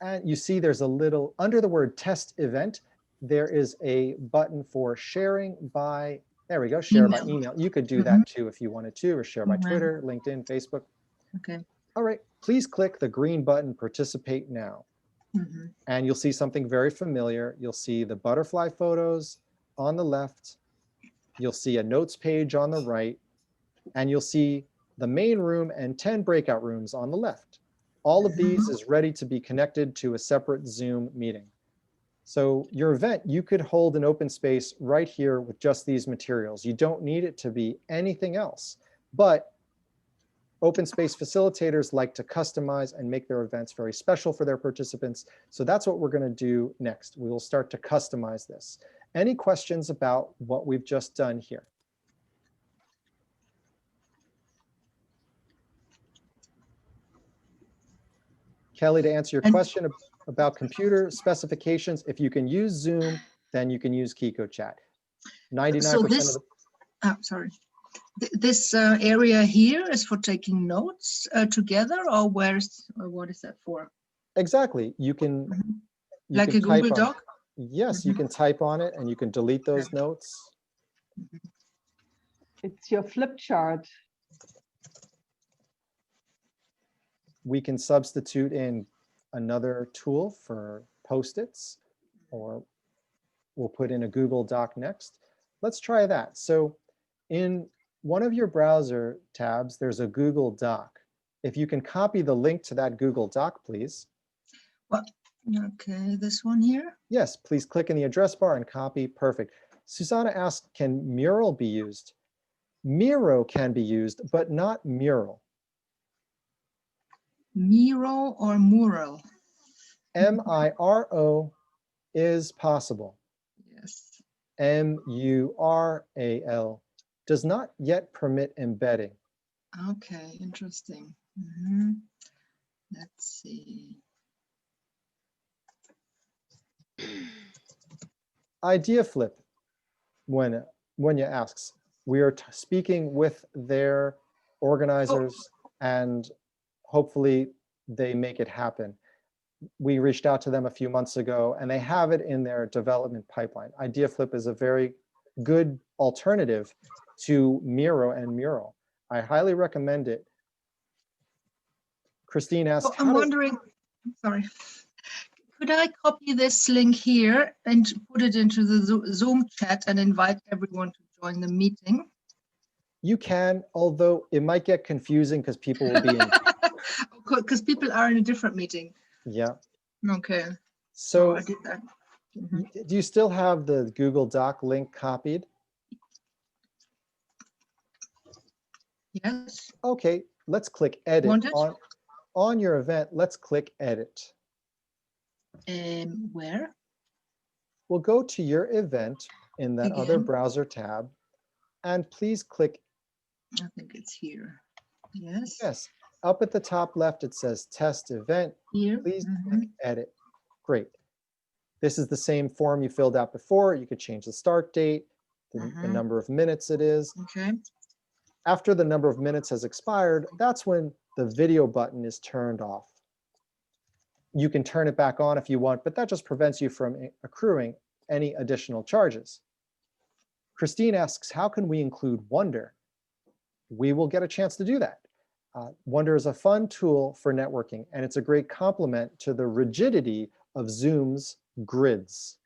And you see there's a little, under the word test event, there is a button for sharing by, there we go, share by email. You could do that too if you wanted to, or share by Twitter, LinkedIn, Facebook. Okay. All right, please click the green button, participate now. And you'll see something very familiar. You'll see the butterfly photos on the left. You'll see a notes page on the right. And you'll see the main room and 10 breakout rooms on the left. All of these is ready to be connected to a separate Zoom meeting. So your event, you could hold an open space right here with just these materials. You don't need it to be anything else. But open space facilitators like to customize and make their events very special for their participants. So that's what we're going to do next. We will start to customize this. Any questions about what we've just done here? Kelly, to answer your question about computer specifications, if you can use Zoom, then you can use Qiqo chat. 99% of the... sorry. This area here is for taking notes together, or what is that for? Exactly. You can like a Google Doc? Yes, you can type on it and you can delete those notes. It's your flip chart. We can substitute in another tool for Post-its, or we'll put in a Google Doc next. Let's try that. So in one of your browser tabs, there's a Google Doc. If you can copy the link to that Google Doc, please. Well, okay, this one here. Yes, please click in the address bar and copy. Perfect. Susanna asked, can mural be used? Miro can be used, but not mural. Miro or mural? M-I-R-O is possible. Yes. M-U-R-A-L does not yet permit embedding. Okay, interesting. Mhm. Let's see. Idea flip, when you asks, we are speaking with their organizers and hopefully they make it happen. We reached out to them a few months ago and they have it in their development pipeline. Idea flip is a very good alternative to Miro and Mural. I highly recommend it. Christine So asked, I'm wondering, sorry, could I copy this link here and put it into the Zoom chat and invite everyone to join the meeting? you can, although it might get confusing because people will be in. Because people are in a different meeting. Yeah. Okay. So I did that. Mhm. do you still have the Google Doc link copied? Yes. Okay, let's click edit. Want it? On your event, let's click edit. Where? We'll go to your event in that other Again? browser tab and please click. I think it's here. Yes. Yes, up at the top left, it says test event. Here. Please Mhm. click edit. Great. This is the same form you filled out before. You could change the start date, the number of minutes it is. Okay. After the number of minutes has expired, that's when the video button is turned off. You can turn it back on if you want, but that just prevents you from accruing any additional charges. Christine asks, how can we include Wonder? We will get a chance to do that. Wonder is a fun tool for networking, and it's a great complement to the rigidity of Zoom's grids.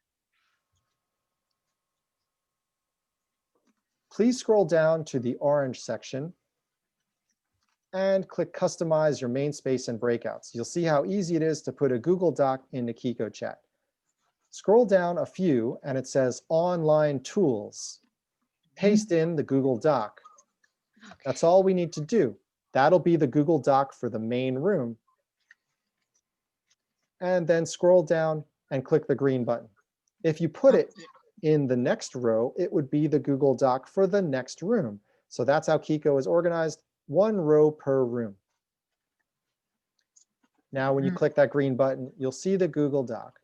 Please scroll down to the orange section and click Customize your main space and breakouts. You'll see how easy it is to put a Google Doc into Qiqo Chat. Scroll down a few and it says Online Tools. Paste in the Google Doc. That's all we need to do. That'll be the Google Doc for the main room. And then scroll down and click the green button. If you put it in the next row, it would be the Google Doc for the next room. So that's how Qiqo is organized, one row per room. Now, when you click that green button, you'll see the Google Doc.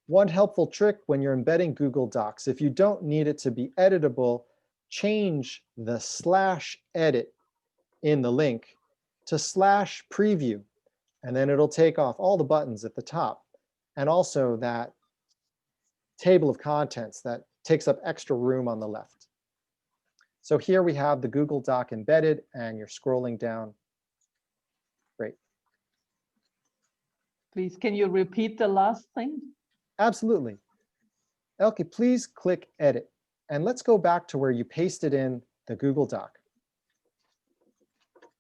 One helpful trick when you're embedding Google Docs, if you don't need it to be editable, change the /edit in the link to /preview, and then it'll take off all the buttons at the top, and also that table of contents that takes up extra room on the left. So here we have the Google Doc embedded, and you're scrolling down. Great. Please, can you repeat the last thing? Absolutely. Elke, please click edit. And let's go back to where you pasted in the Google Doc.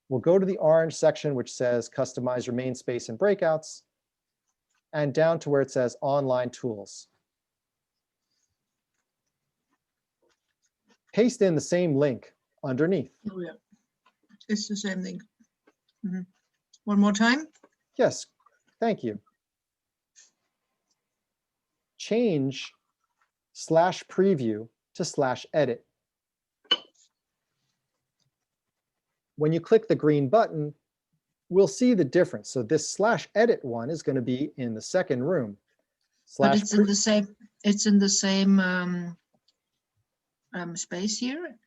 We'll go to the orange section, which says customize your main space and breakouts, and down to where it says online tools. Paste in the same link underneath. Oh, yeah. It's the same thing. One more time. Yes, thank you. Change /preview to /edit. When you click the green button, we'll see the difference. So this /edit one is going to be in the second room. But it's in the same. It's in the same space here.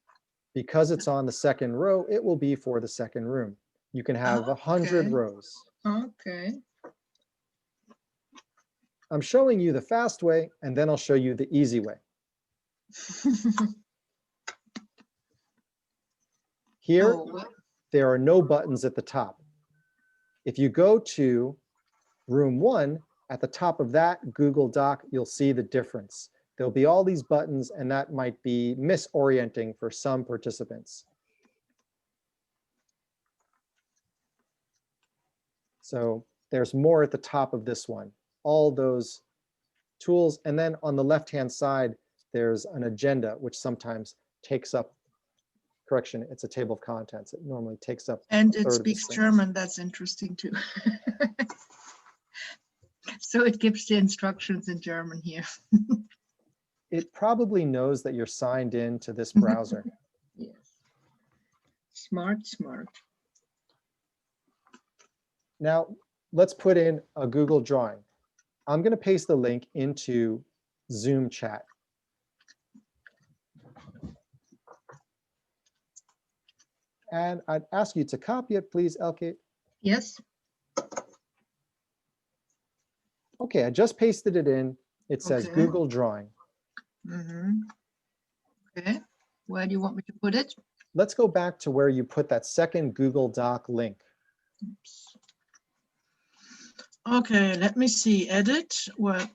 Because it's on the second row, it will be for the second room. You can have 100 Okay. rows. Okay. I'm showing you the fast way, and then I'll show you the easy way. Here, there are no buttons at the top. If you go to room 1, at the top of that Google Doc, you'll see the difference. There'll be all these buttons, and that might be misorienting for some participants. So there's more at the top of this one, all those tools. And then on the left-hand side, there's an agenda, which sometimes takes up, correction, it's a table of contents. It normally takes up And a it third of the speaks screen. German. That's interesting too. So it gives the instructions in German here. It probably knows that you're signed in to this browser. Yes. Smart, smart. Now, let's put in a Google drawing. I'm going to paste the link into Zoom chat. And I'd ask you to copy it, please, Elke. Yes. Okay, I just pasted it in. It says Okay. Google Drawing. Okay. Where do you want me to put it? Let's go back to where you put that second Google Doc link. Oops. Okay, let me see. Edit. Well,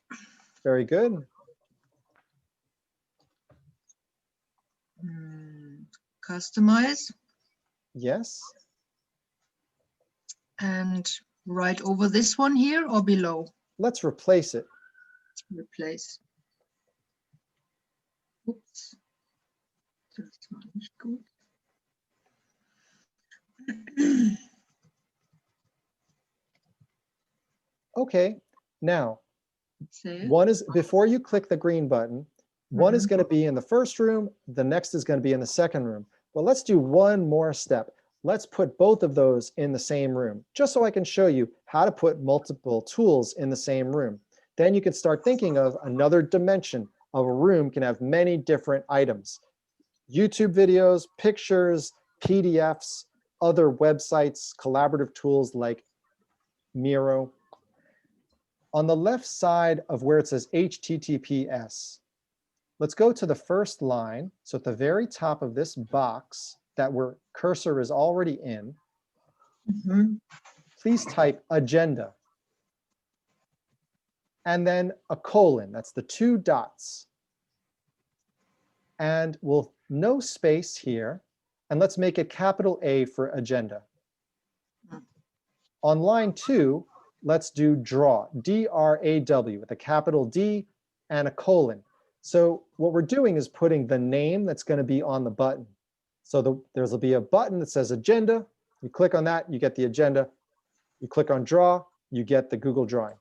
Very good. customize. Yes. And right over this one here or below? Let's replace it. Replace. Oops. Das war nicht gut. Okay, now, Save. one is, before you click the green button, one is going to be in the first room, the next is going to be in the second room. But let's do one more step. Let's put both of those in the same room, just so I can show you how to put multiple tools in the same room. Then you can start thinking of another dimension of a room can have many different items. YouTube videos, pictures, PDFs, other websites, collaborative tools like Miro. On the left side of where it says HTTPS, let's go to the first line. So at the very top of this box that where cursor is already in, please type agenda. And then a colon, that's the 2 dots. And we'll no space here. And let's make it capital A for agenda. On line 2, let's do draw, D-R-A-W, with a capital D and a colon. So what we're doing is putting the name that's going to be on the button. So there'll be a button that says agenda. You click on that, you get the agenda. You click on draw, you get the Google drawing.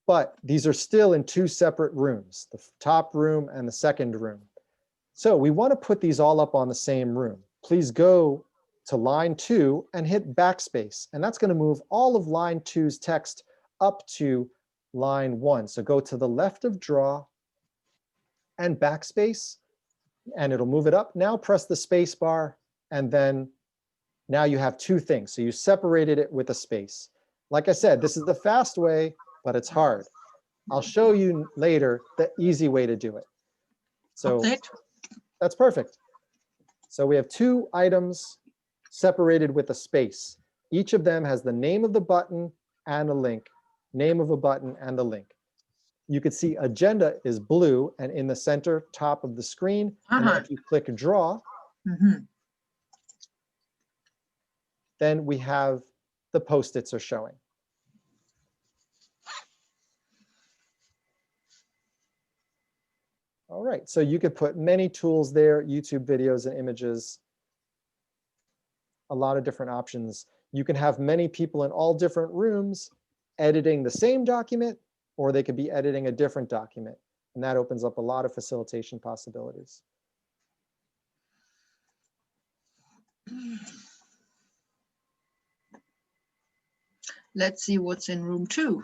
But these are still in 2 separate rooms, the top room and the second room. So we want to put these all up on the same room. Please go to line 2 and hit backspace. And that's going to move all of line 2's text up to line 1. So go to the left of draw and backspace, and it'll move it up. Now press the space bar, and then now you have 2 things. So you separated it with a space. Like I said, this is the fast way, but it's hard. I'll show you later the easy way to do it. So Update. That's perfect. So we have 2 items separated with a space. Each of them has the name of the button and a link, name of a button and the link. You could see agenda is blue and in the center top of the screen. And then if you click draw, then we have the Post-its are showing. All right, so you could put many tools there, YouTube videos and images, a lot of different options. You can have many people in all different rooms editing the same document, or they could be editing a different document. And that opens up a lot of facilitation possibilities. Let's see what's in room 2.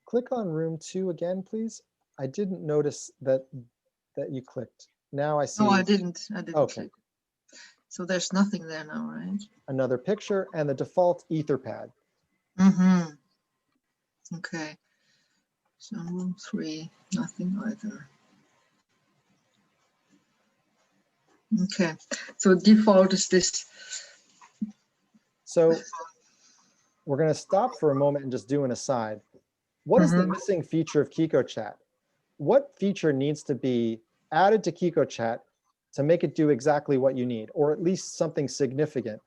Click on room 2 again, please. I didn't notice that you clicked. Now I see. No, I didn't. Okay. Click. So there's nothing there now, right? Another picture and the default Etherpad. Okay. So room 3, nothing either. Okay. So default is this. So we're going to stop for a moment and just do an aside. What is the missing feature of Qiqo Chat? What feature needs to be added to Qiqo chat to make it do exactly what you need, or at least something significant.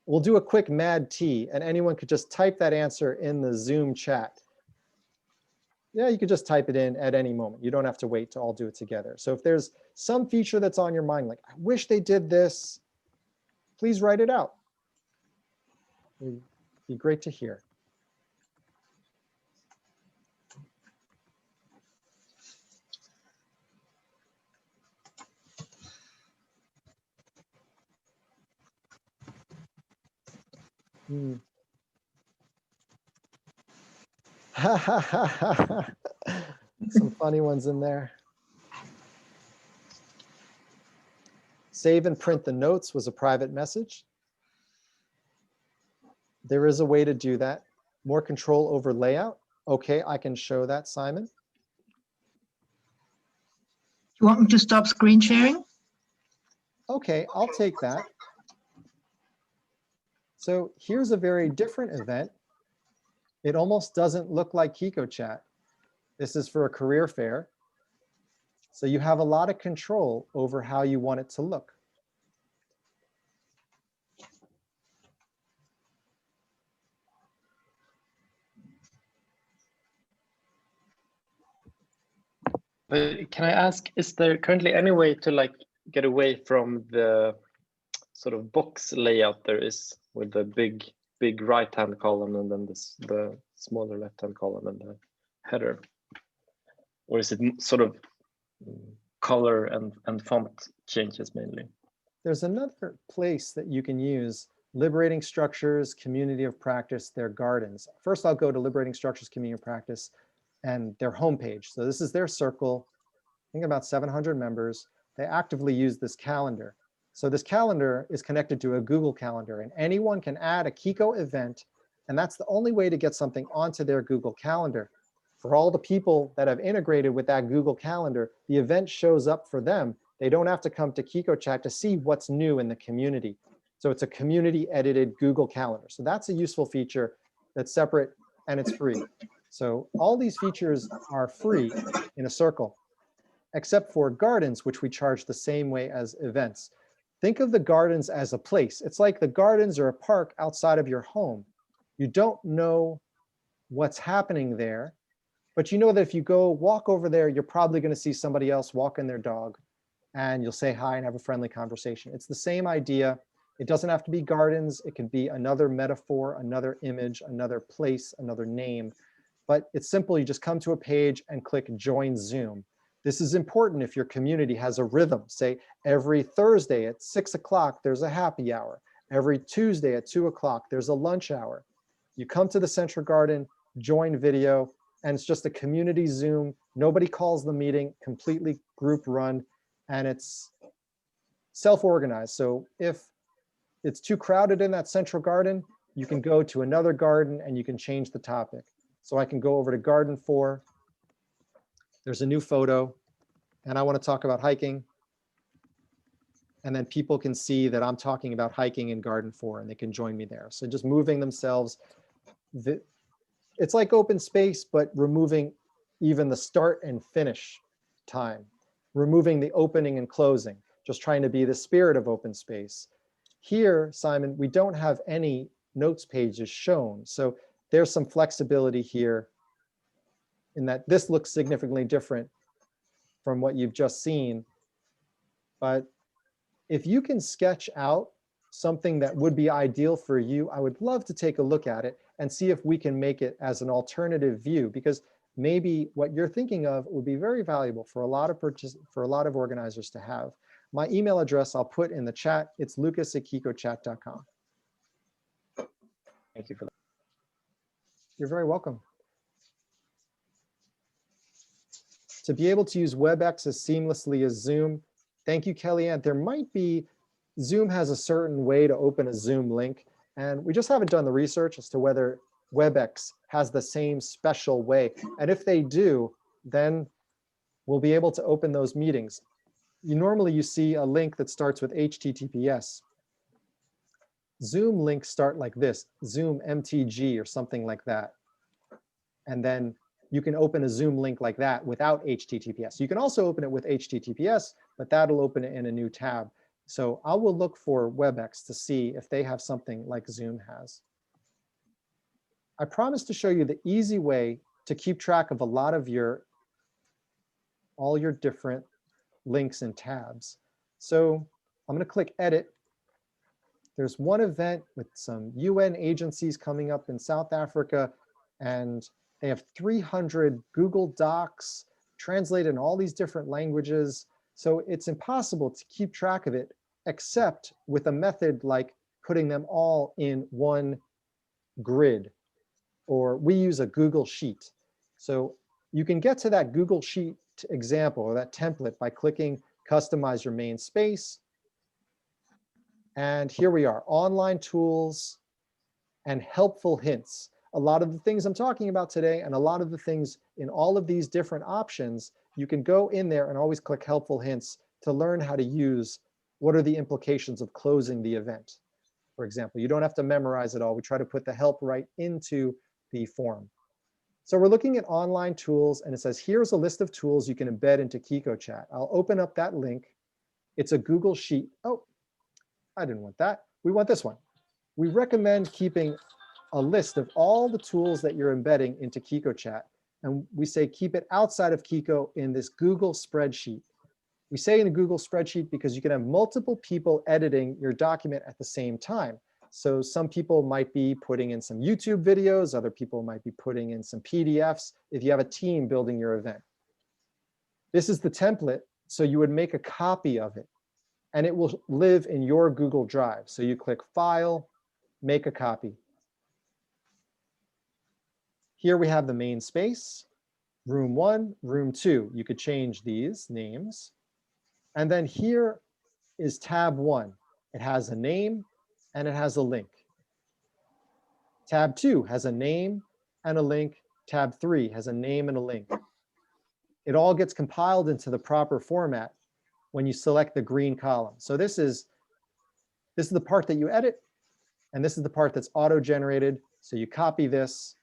We'll do a quick mad T, and anyone could just type that answer in the Zoom chat. Yeah, you could just type it in at any moment. You don't have to wait to all do it together. So if there's some feature that's on your mind, like, I wish they did this, please write it out. It'd be great to hear. Some funny ones in there. Save and print the notes was a private message. There is a way to do that. More control over layout. Okay, I can show that, Simon. You want me to stop screen sharing? Okay, I'll take that. So here's a very different event. It almost doesn't look like Qiqo chat. This is for a career fair. So you have a lot of control over how you want it to look. But can I ask, is there currently any way to like get away from the sort of box layout there is with the big right-hand column and then the smaller left-hand column and the header? Or is it sort of color and font changes mainly? There's another place that you can use Liberating Structures, Community of Practice, their gardens. First, I'll go to Liberating Structures, Community of Practice and their homepage. So this is their circle, I think about 700 members. They actively use this calendar. So this calendar is connected to a Google Calendar, and anyone can add a Qiqo event, and that's the only way to get something onto their Google Calendar. For all the people that have integrated with that Google Calendar, the event shows up for them. They don't have to come to Qiqo chat to see what's new in the community. So it's a community edited Google Calendar. So that's a useful feature that's separate and it's free. So all these features are free in a circle, except for gardens, which we charge the same way as events. Think of the gardens as a place. It's like the gardens are a park outside of your home. You don't know what's happening there, but you know that if you go walk over there, you're probably going to see somebody else walking their dog, and you'll say hi and have a friendly conversation. It's the same idea. It doesn't have to be gardens. It can be another metaphor, another image, another place, another name. But it's simple. You just come to a page and click Join Zoom. This is important if your community has a rhythm. Say every Thursday at 6 o'clock, there's a happy hour. Every Tuesday at 2 o'clock, there's a lunch hour. You come to the Central Garden, join video, and it's just a community Zoom. Nobody calls the meeting, completely group run, and it's self-organized. So if it's too crowded in that Central Garden, you can go to another garden and you can change the topic. So I can go over to Garden 4. There's a new photo, and I want to talk about hiking. And then people can see that I'm talking about hiking in Garden 4, and they can join me there. So just moving themselves. It's like open space, but removing even the start and finish time, removing the opening and closing, just trying to be the spirit of open space. Here, Simon, we don't have any notes pages shown. So there's some flexibility here in that this looks significantly different from what you've just seen. But if you can sketch out something that would be ideal for you, I would love to take a look at it and see if we can make it as an alternative view, because maybe what you're thinking of would be very valuable for a lot of organizers to have. My email address I'll put in the chat. It's lucas@qiqochat.com. Thank you for that. You're very welcome. To be able to use WebEx as seamlessly as Zoom, thank you, Kellyanne. There might be, Zoom has a certain way to open a Zoom link, and we just haven't done the research as to whether WebEx has the same special way. And if they do, then we'll be able to open those meetings. Normally you see a link that starts with HTTPS. Zoom links start like this, Zoom MTG or something like that. And then you can open a Zoom link like that without HTTPS. You can also open it with HTTPS, but that'll open it in a new tab. So I will look for WebEx to see if they have something like Zoom has. I promised to show you the easy way to keep track of a lot of all your different links and tabs. So I'm going to click Edit. There's one event with some UN agencies coming up in South Africa, and they have 300 Google Docs translated in all these different languages. So it's impossible to keep track of it, except with a method like putting them all in one grid, or we use a Google Sheet. So you can get to that Google Sheet example or that template by clicking Customize your main space. And here we are, online tools and helpful hints. A lot of the things I'm talking about today and a lot of the things in all of these different options, you can go in there and always click helpful hints to learn how to use what are the implications of closing the event. For example, you don't have to memorize it all. We try to put the help right into the form. So we're looking at online tools, and it says, here's a list of tools you can embed into Qiqo Chat. I'll open up that link. It's a Google Sheet. Oh, I didn't want that. We want this one. We recommend keeping a list of all the tools that you're embedding into Qiqo Chat. And we say keep it outside of Qiqo in this Google spreadsheet. We say in a Google spreadsheet because you can have multiple people editing your document at the same time. So some people might be putting in some YouTube videos, other people might be putting in some PDFs if you have a team building your event. This is the template, so you would make a copy of it, and it will live in your Google Drive. So you click File, Make a Copy. Here we have the main space, room 1, room 2. You could change these names. And then here is tab 1. It has a name and it has a link. Tab 2 has a name and a link. Tab 3 has a name and a link. It all gets compiled into the proper format when you select the green column. So this is the part that you edit, and this is the part that's auto-generated. So you copy this.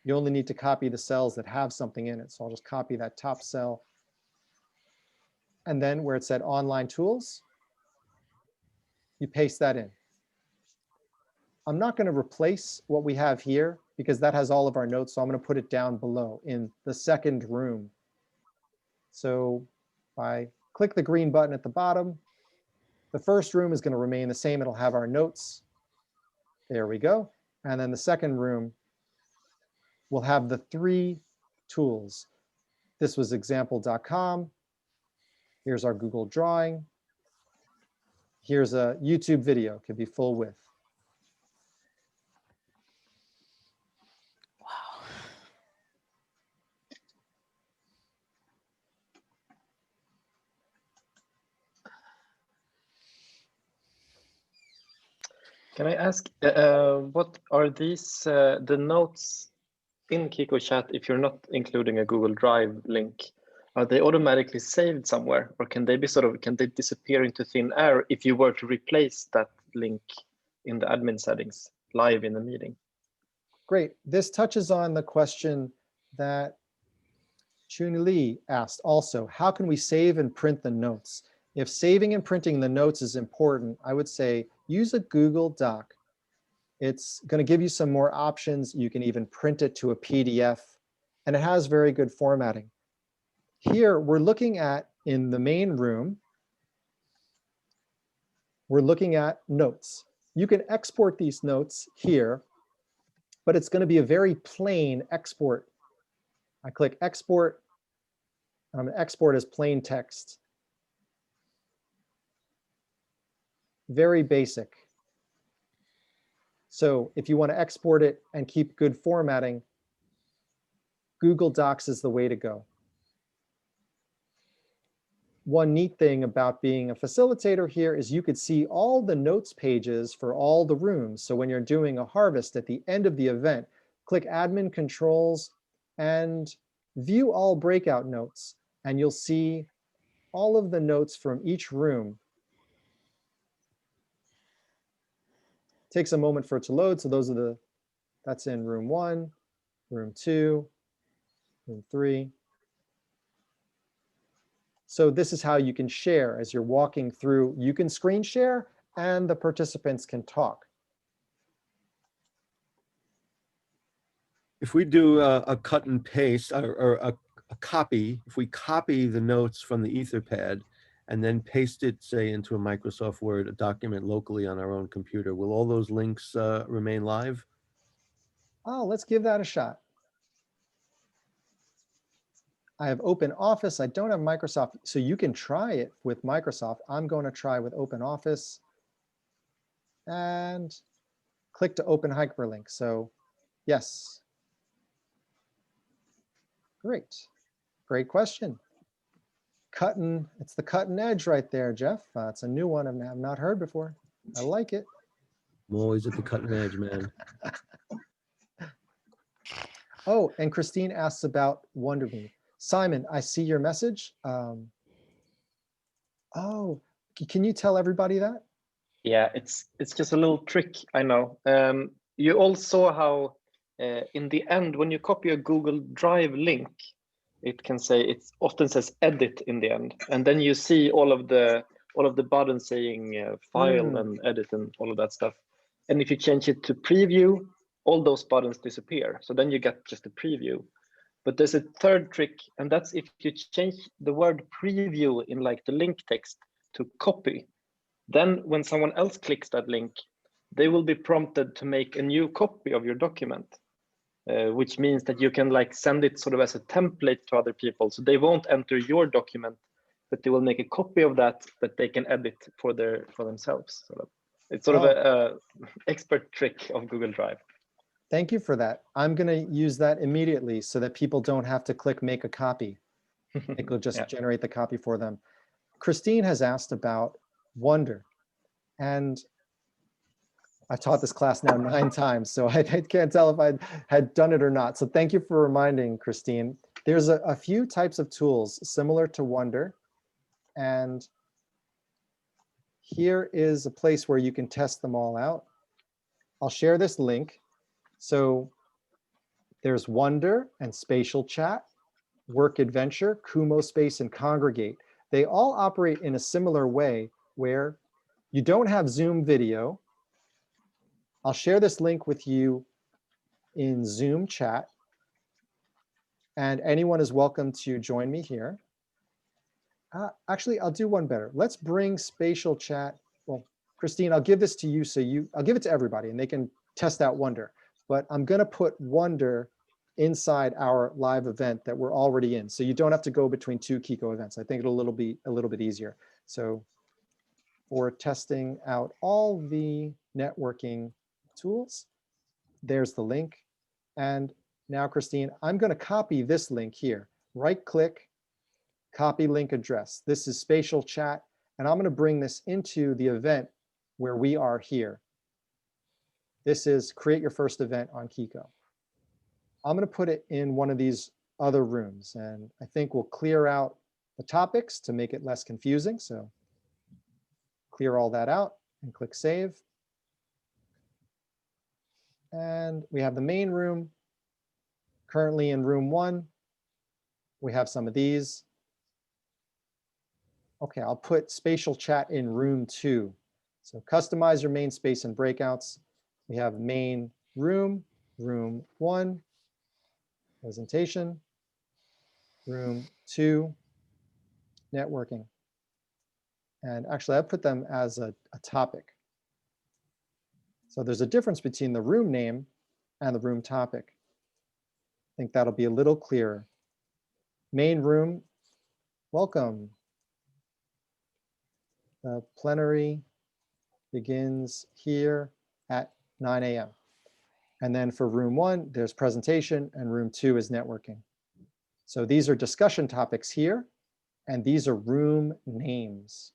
You only need to copy the cells that have something in it. So I'll just copy that top cell. And then where it said online tools, you paste that in. I'm not going to replace what we have here because that has all of our notes. So I'm going to put it down below in the second room. So if I click the green button at the bottom, the first room is going to remain the same. It'll have our notes. There we go. And then the second room will have the 3 tools. This was example.com. Here's our Google drawing. Here's a YouTube video, could be full width. Wow. Can I ask, what are these, the notes in Qiqo Chat, if you're not including a Google Drive link, are they automatically saved somewhere, or can they be can they disappear into thin air if you were to replace that link in the admin settings live in the meeting? Great. This touches on the question that Chun Li asked also. How can we save and print the notes? If saving and printing the notes is important, I would say use a Google Doc. It's going to give you some more options. You can even print it to a PDF, and it has very good formatting. Here, we're looking at, in the main room, we're looking at notes. You can export these notes here, but it's going to be a very plain export. I click Export, and I'm going to export as plain text. Very basic. So if you want to export it and keep good formatting, Google Docs is the way to go. One neat thing about being a facilitator here is you could see all the notes pages for all the rooms. So when you're doing a harvest at the end of the event, click Admin Controls and view all breakout notes, and you'll see all of the notes from each room. Takes a moment for it to load. So those are that's in room 1, room 2, room 3. So this is how you can share as you're walking through. You can screen share and the participants can talk. If we do a cut and paste or a copy, if we copy the notes from the Etherpad and then paste it, say, into a Microsoft Word document locally on our own computer, will all those links remain live? Oh, let's give that a shot. I have Open Office. I don't have Microsoft. So you can try it with Microsoft. I'm going to try with Open Office and click to open hyperlink. So yes. Great. Great question. It's the cutting edge right there, Jeff. It's a new one I've not heard before. I like it. I'm always at the cutting edge, man. Oh, and Christine asks about WonderMe. Simon, I see your message. Oh, can you tell everybody that? Yeah, it's just a little trick, I know. You all saw how in the end, when you copy a Google Drive link, it often says edit in the end, and then you see all of the buttons saying file and edit and all of that stuff. And if you change it to preview, all those buttons disappear. So then you get just a preview. But there's a third trick, and that's if you change the word preview in like the link text to copy, then when someone else clicks that link, they will be prompted to make a new copy of your document, which means that you can like send it sort of as a template to other people. So they won't enter your document, but they will make a copy of that they can edit for themselves. So it's sort of a expert trick of Google Drive. Thank you for that. I'm going to use that immediately so that people don't have to click make a copy. It will just generate the copy for them. Christine has asked about Wonder. And I've taught this class now 9 times, so I can't tell if I had done it or not. So thank you for reminding, Christine. There's a few types of tools similar to Wonder. And here is a place where you can test them all out. I'll share this link. So there's Wonder and Spatial Chat, Work Adventure, Kumo Space, and Congregate. They all operate in a similar way where you don't have Zoom video. I'll share this link with you in Zoom chat, and anyone is welcome to join me here. Actually, I'll do one better. Let's bring Spatial Chat. Well, Christine, I'll give this to you, I'll give it to everybody and they can test out Wonder. But I'm going to put Wonder inside our live event that we're already in. So you don't have to go between 2 Qiqo events. I think it'll be a little bit easier. So for testing out all the networking tools, there's the link. And now, Christine, I'm going to copy this link here. Right click, copy link address. This is Spatial Chat. And I'm going to bring this into the event where we are here. This is create your first event on Qiqo. I'm going to put it in one of these other rooms, and I think we'll clear out the topics to make it less confusing. So clear all that out and click save. And we have the main room. Currently in room 1, we have some of these. Okay, I'll put Spatial Chat in room 2. So customize your main space and breakouts. We have main room, room 1, presentation, room 2, networking. And actually, I put them as a topic. So there's a difference between the room name and the room topic. I think that'll be a little clearer. Main room, welcome. The plenary begins here at 9 a.m. And then for room 1, there's presentation, and room 2 is networking. So these are discussion topics here, and these are room names.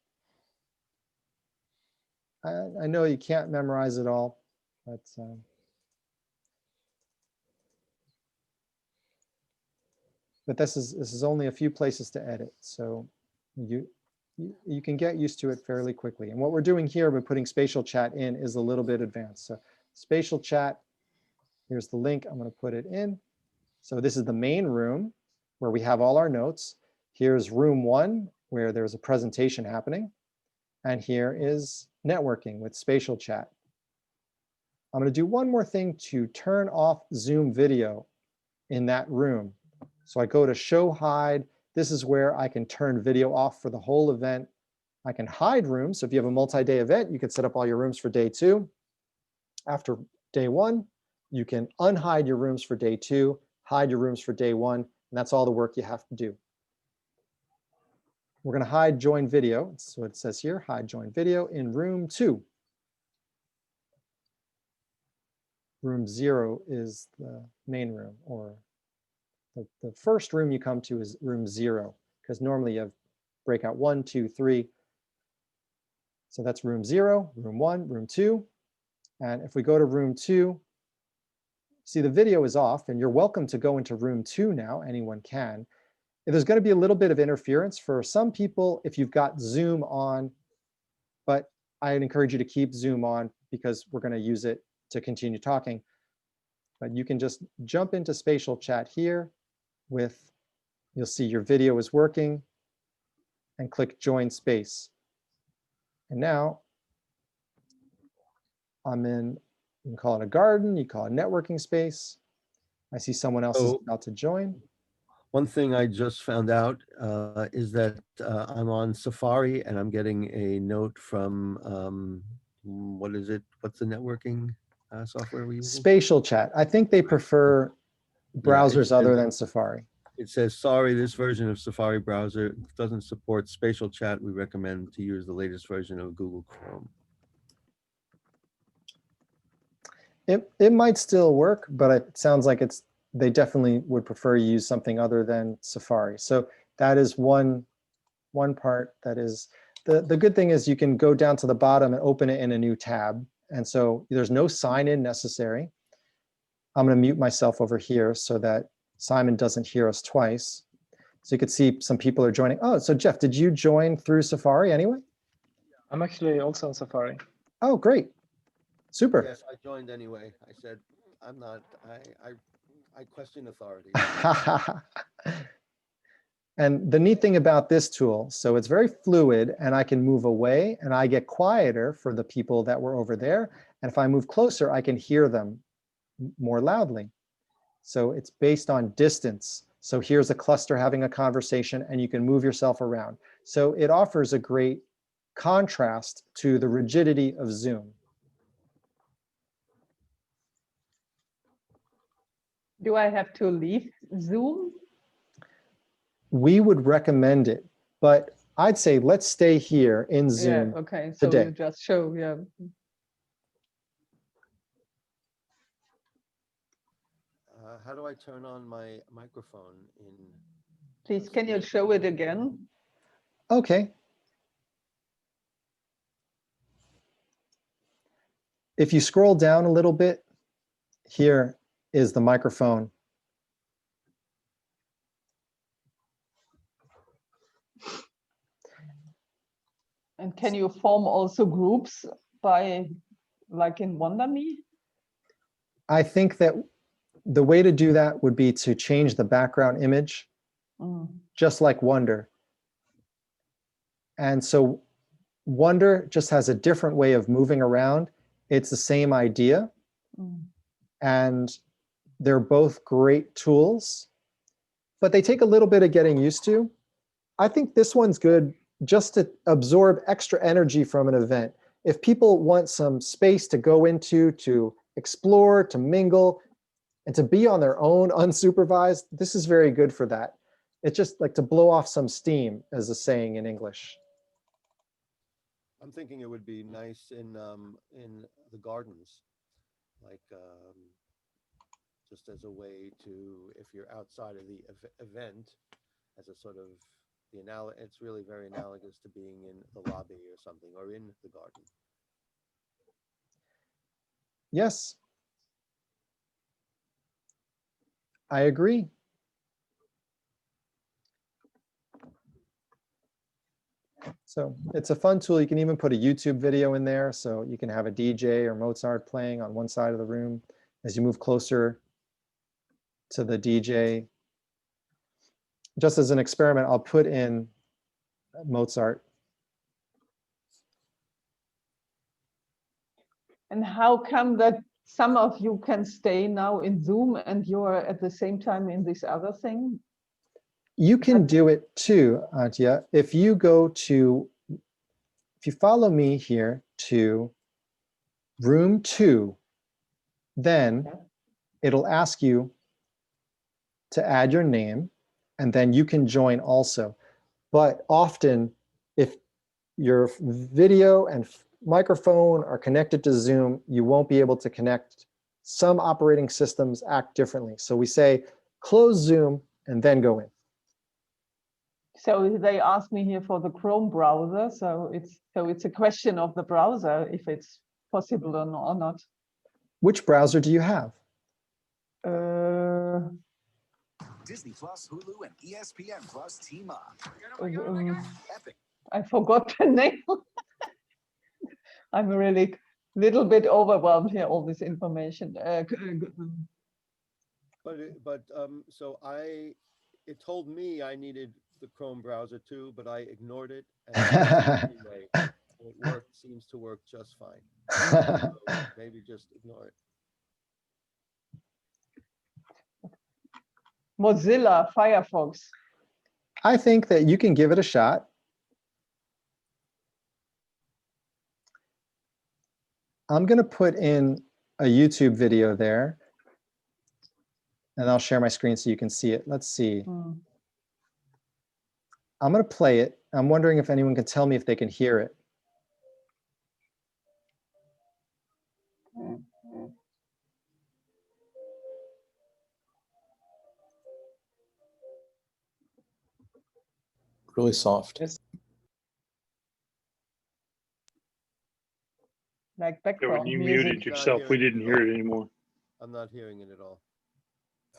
I know you can't memorize it all, but this is only a few places to edit. So you can get used to it fairly quickly. And what we're doing here by putting Spatial Chat in is a little bit advanced. So Spatial Chat, here's the link. I'm going to put it in. So this is the main room. where we have all our notes. Here's room 1, where there's a presentation happening. And here is networking with spatial chat. I'm going to do one more thing to turn off Zoom video in that room. So I go to show hide. This is where I can turn video off for the whole event. I can hide rooms. So if you have a multi-day event, you can set up all your rooms for day 2. After day 1, you can unhide your rooms for day 2, hide your rooms for day 1, and that's all the work you have to do. We're going to hide join video. So it says here, hide join video in room 2. Room 0 is the main room, or the first room you come to is room 0, because normally you have breakout 1, 2, 3. So that's room 0, room 1, room 2. And if we go to room 2, see the video is off, and you're welcome to go into room 2 now, anyone can. There's going to be a little bit of interference for some people if you've got Zoom on, but I'd encourage you to keep Zoom on because we're going to use it to continue talking. But you can just jump into spatial chat here with, you'll see your video is working, and click join space. And now I'm in, you can call it a garden, you call it networking space. I see someone else is about to join. One thing I just found out is that I'm on Safari and I'm getting a note from, what is it? What's the networking software we use? Spatial chat. I think they prefer browsers other than Safari. It says, sorry, this version of Safari browser doesn't support spatial chat. We recommend to use the latest version of Google Chrome. It might still work, but it sounds like they definitely would prefer you use something other than Safari. So that is one part that is, the good thing is you can go down to the bottom and open it in a new tab. And so there's no sign in necessary. I'm going to mute myself over here so that Simon doesn't hear us twice. So you could see some people are joining. Oh, so Jeff, did you join through Safari anyway? I'm actually also on Safari. Oh, great. Super. Yes, I joined anyway. I said, I'm not, I question authority. And the neat thing about this tool, so it's very fluid and I can move away and I get quieter for the people that were over there. And if I move closer, I can hear them more loudly. So it's based on distance. So here's a cluster having a conversation and you can move yourself around. So it offers a great contrast to the rigidity of Zoom. Do I have to leave Zoom? We would recommend it, but I'd say let's stay here in Zoom. Yeah, okay, so today. you just show, yeah. How do I turn on my microphone in? Please, can you show it again? Okay. If you scroll down a little bit, here is the microphone. And can you form also groups by, like in WonderMe? I think that the way to do that would be to change the background image, just like Wonder. And so Wonder just has a different way of moving around. It's the same idea. And they're both great tools, but they take a little bit of getting used to. I think this one's good just to absorb extra energy from an event. If people want some space to go into, to explore, to mingle, and to be on their own unsupervised, this is very good for that. It's just like to blow off some steam, as a saying in English. I'm thinking it would be nice in the gardens, like just as a way to, if you're outside of the event, as a sort of it's really very analogous to being in the lobby or something, or in the garden. Yes, I agree. So it's a fun tool. You can even put a YouTube video in there. So you can have a DJ or Mozart playing on one side of the room. As you move closer to the DJ, just as an experiment, I'll put in Mozart. And how come that some of you can stay now in Zoom and you're at the same time in this other thing? You can do it too, Antje. If you follow me here to room 2, then it'll ask you to add your name, and then you can join also. But often, if your video and microphone are connected to Zoom, you won't be able to connect. Some operating systems act differently. So we say, close Zoom and then go in. So they asked me here for the Chrome browser. So it's a question of the browser if it's possible or not. Which browser do you have? Disney Plus, Hulu, and ESPN Plus team up. Epic. I forgot the name. I'm really little bit overwhelmed here, all this information. So it told me I needed the Chrome browser too, but I ignored it. And anyway, it seems to work just fine. So maybe just ignore it. Mozilla Firefox. I think that you can give it a shot. I'm going to put in a YouTube video there, and I'll share my screen so you can see it. Let's see. I'm going to play it. I'm wondering if anyone can tell me if they can hear it. Really soft. Like Yeah, background when you music. muted yourself, we didn't hear it anymore. I'm not hearing it at all.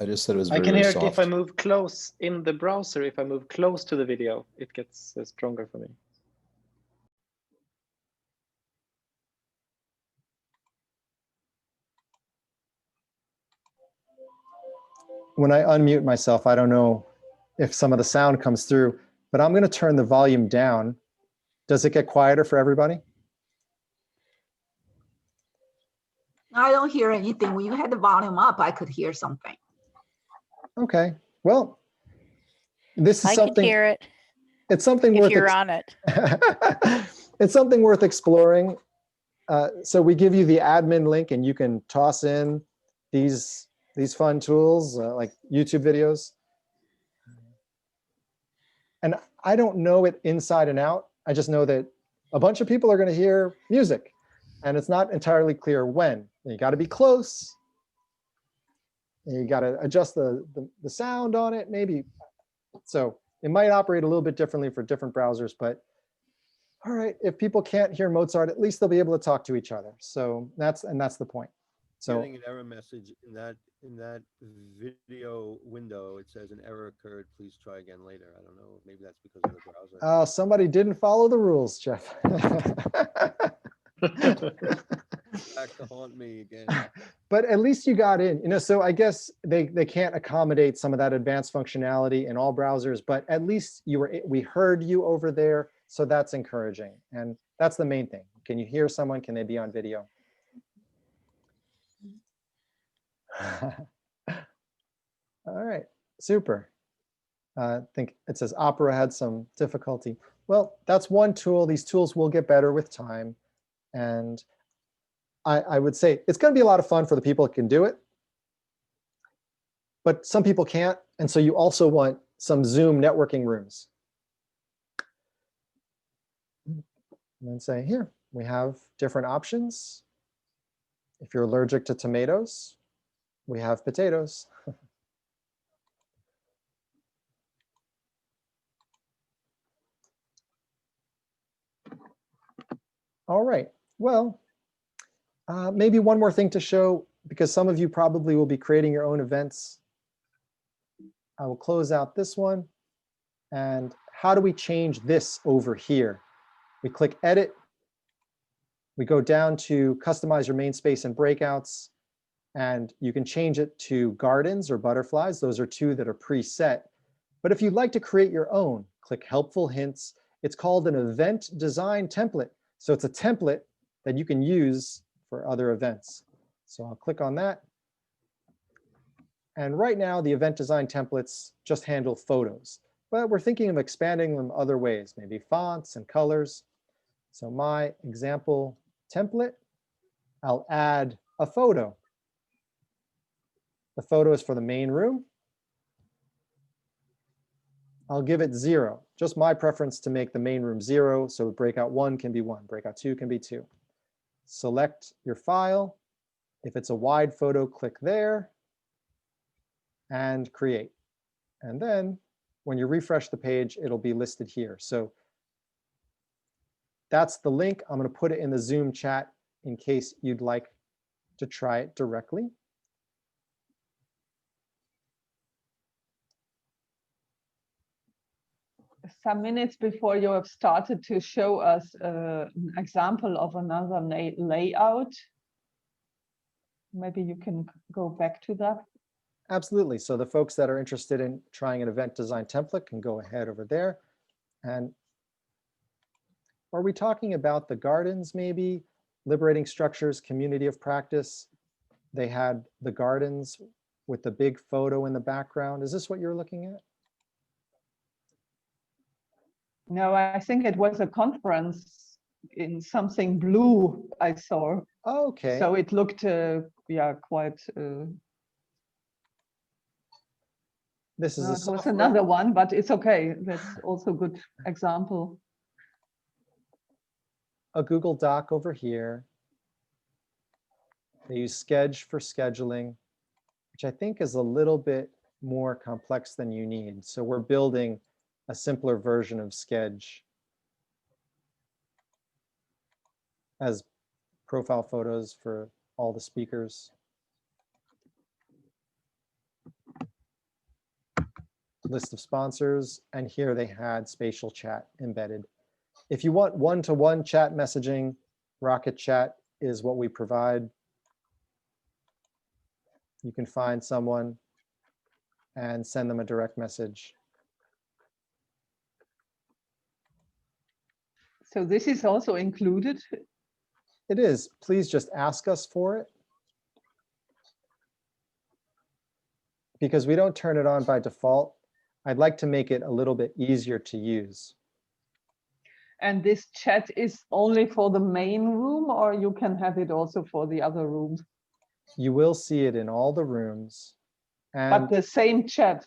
I just said it was I very, can very hear it soft. if I move close in the browser. If I move close to the video, it gets stronger for me. When I unmute myself, I don't know if some of the sound comes through, but I'm going to turn the volume down. Does it get quieter for everybody? I don't hear anything. When you had the volume up, I could hear something. Okay. Well, this is I something. can hear it It's something if worth. you're on it. It's something worth exploring. So we give you the admin link, and you can toss in these fun tools like YouTube videos. And I don't know it inside and out. I just know that a bunch of people are going to hear music, and it's not entirely clear when. You got to be close. And you got to adjust the sound on it, maybe. So it might operate a little bit differently for different browsers, but all right, if people can't hear Mozart, at least they'll be able to talk to each other. So that's the point. So Getting an error message in that video window, it says an error occurred. Please try again later. I don't know. Maybe that's because of the browser. Somebody didn't follow the rules, Jeff. Back to haunt me again. But at least you got in. So I guess they can't accommodate some of that advanced functionality in all browsers, but at least we heard you over there. So that's encouraging. And that's the main thing. Can you hear someone? Can they be on video? All right, super. I think it says Opera had some difficulty. Well, that's one tool. These tools will get better with time. And I would say it's going to be a lot of fun for the people that can do it. But some people can't. And so you also want some Zoom networking rooms. And then say, here, we have different options. If you're allergic to tomatoes, we have potatoes. All right, well, maybe one more thing to show, because some of you probably will be creating your own events. I will close out this one. And how do we change this over here? We click Edit. We go down to Customize your main space and breakouts. And you can change it to gardens or butterflies. Those are two that are preset. But if you'd like to create your own, click Helpful Hints. It's called an event design template. So it's a template that you can use for other events. So I'll click on that. And right now, the event design templates just handle photos, but we're thinking of expanding them other ways, maybe fonts and colors. So my example template, I'll add a photo. The photo is for the main room. I'll give it 0, just my preference to make the main room 0. So breakout 1 can be 1, breakout 2 can be 2. Select your file. If it's a wide photo, click there and create. And then when you refresh the page, it'll be listed here. So that's the link. I'm going to put it in the Zoom chat in case you'd like to try it directly. Some minutes before you have started to show us an example of another layout. Maybe you can go back to that. Absolutely. So the folks that are interested in trying an event design template can go ahead over there. And are we talking about the gardens maybe? Liberating Structures, Community of Practice. They had the gardens with the big photo in the background. Is this what you're looking at? No, I think it was a conference in something blue I saw. Okay. So it looked, yeah, quite. This is No, a it was software. another one, but it's okay. That's also a good example. A Google Doc over here. They use Sketch for scheduling, which I think is a little bit more complex than you need. So we're building a simpler version of Sketch as profile photos for all the speakers. List of sponsors, and here they had spatial chat embedded. If you want one-to-one chat messaging, Rocket Chat is what we provide. You can find someone and send them a direct message. So this is also included? It is. Please just ask us for it, because we don't turn it on by default. I'd like to make it a little bit easier to use. And this chat is only for the main room, or you can have it also for the other rooms? You will see it in all the rooms. And but the same chat.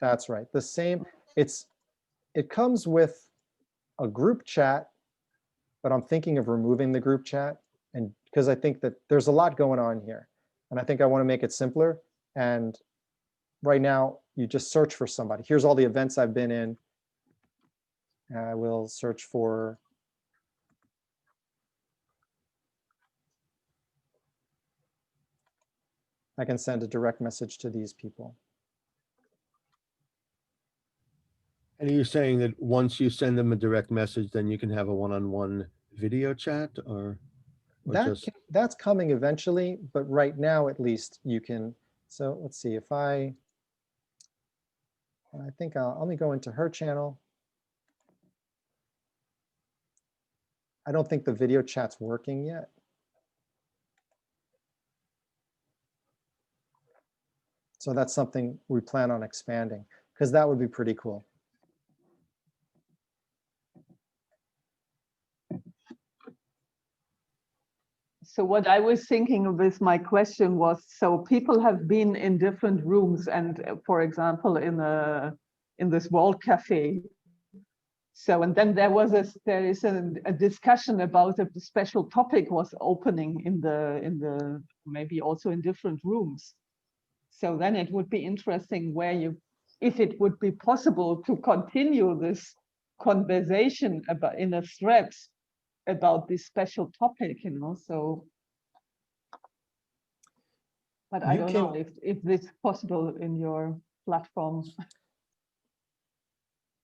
That's right. The same. It comes with a group chat, but I'm thinking of removing the group chat, and because I think that there's a lot going on here, and I think I want to make it simpler. And right now, you just search for somebody. Here's all the events I've been in. I will search for I can send a direct message to these people. And are you saying that once you send them a direct message, then you can have a one-on-one video chat, or That's coming eventually, but right now at least you can. So let's see if I think let me go into her channel. I don't think the video chat's working yet. So that's something we plan on expanding, because that would be pretty cool. So what I was thinking with my question was, so people have been in different rooms, and for example, in this World Cafe. So, and then there is a discussion about if the special topic was opening in the maybe also in different rooms. So then it would be interesting if it would be possible to continue this conversation about in a thread about this special topic, so. But I don't know if this is possible in your platform.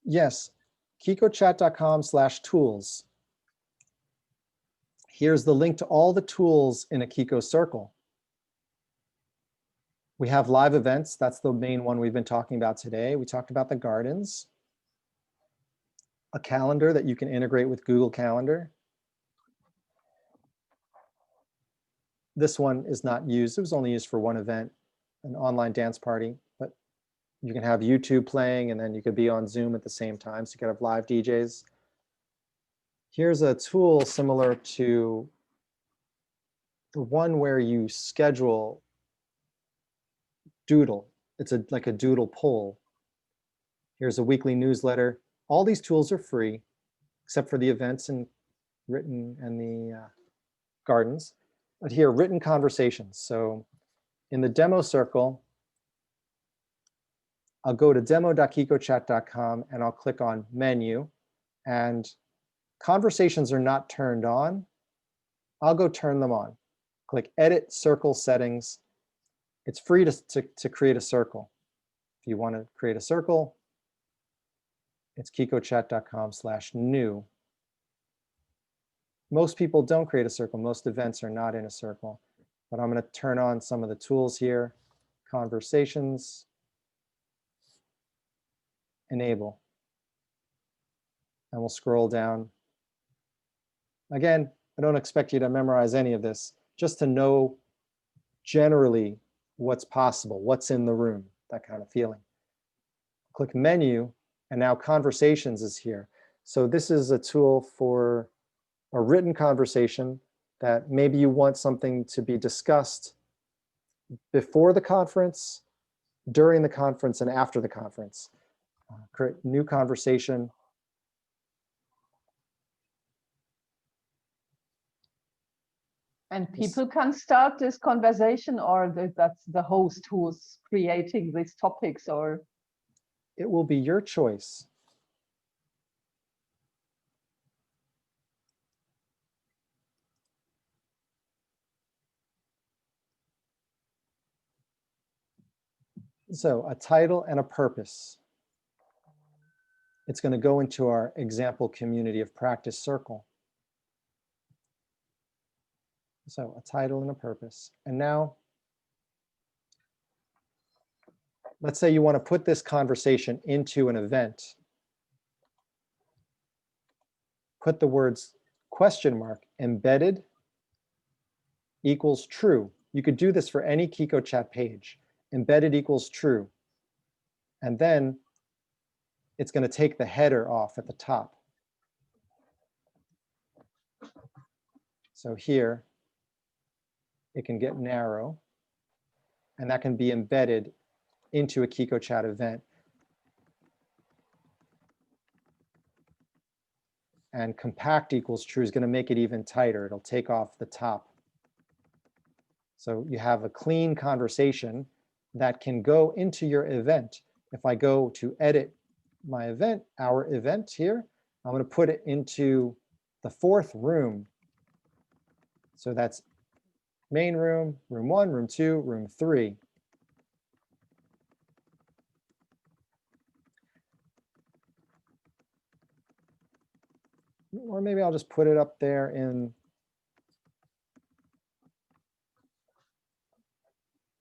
Yes, QiqoChat.com/tools. Here's the link to all the tools in a Qiqo circle. We have live events. That's the main one we've been talking about today. We talked about the gardens, a calendar that you can integrate with Google Calendar. This one is not used. It was only used for one event, an online dance party, but you can have YouTube playing and then you could be on Zoom at the same time. So you could have live DJs. Here's a tool similar to the one where you schedule Doodle. It's like a Doodle poll. Here's a weekly newsletter. All these tools are free, except for the events and written and the gardens. But here, written conversations. So in the demo circle, I'll go to demo.qiqochat.com and I'll click on menu, and conversations are not turned on. I'll go turn them on. Click edit circle settings. It's free to create a circle. If you want to create a circle, it's qiqochat.com/new. Most people don't create a circle. Most events are not in a circle, but I'm going to turn on some of the tools here. Conversations, enable, and we'll scroll down. Again, I don't expect you to memorize any of this, just to know generally what's possible, what's in the room, that kind of feeling. Click menu, and now conversations is here. So this is a tool for a written conversation that maybe you want something to be discussed before the conference, during the conference, and after the conference. Create new conversation. And people can start this conversation, or that's the host who's creating these topics, or? It will be your choice. So a title and a purpose. It's going to go into our example community of practice circle. So a title and a purpose. And now, let's say you want to put this conversation into an event. Put the words question mark embedded equals true. You could do this for any Qiqo chat page. Embedded equals true. And then it's going to take the header off at the top. So here, it can get narrow, and that can be embedded into a Qiqo chat event. And compact equals true is going to make it even tighter. It'll take off the top. So you have a clean conversation that can go into your event. If I go to edit my event, our event here, I'm going to put it into the fourth room. So that's main room, room 1, room 2, room 3. Or maybe I'll just put it up there in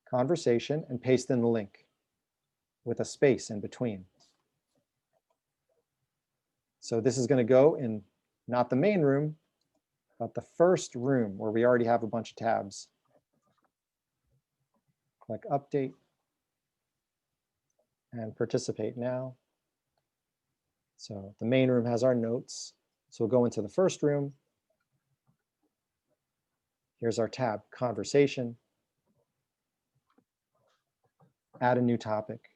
conversation and paste in the link with a space in between. So this is going to go in not the main room, but the first room where we already have a bunch of tabs. Click update and participate now. So the main room has our notes. So we'll go into the first room. Here's our tab, conversation. Add a new topic.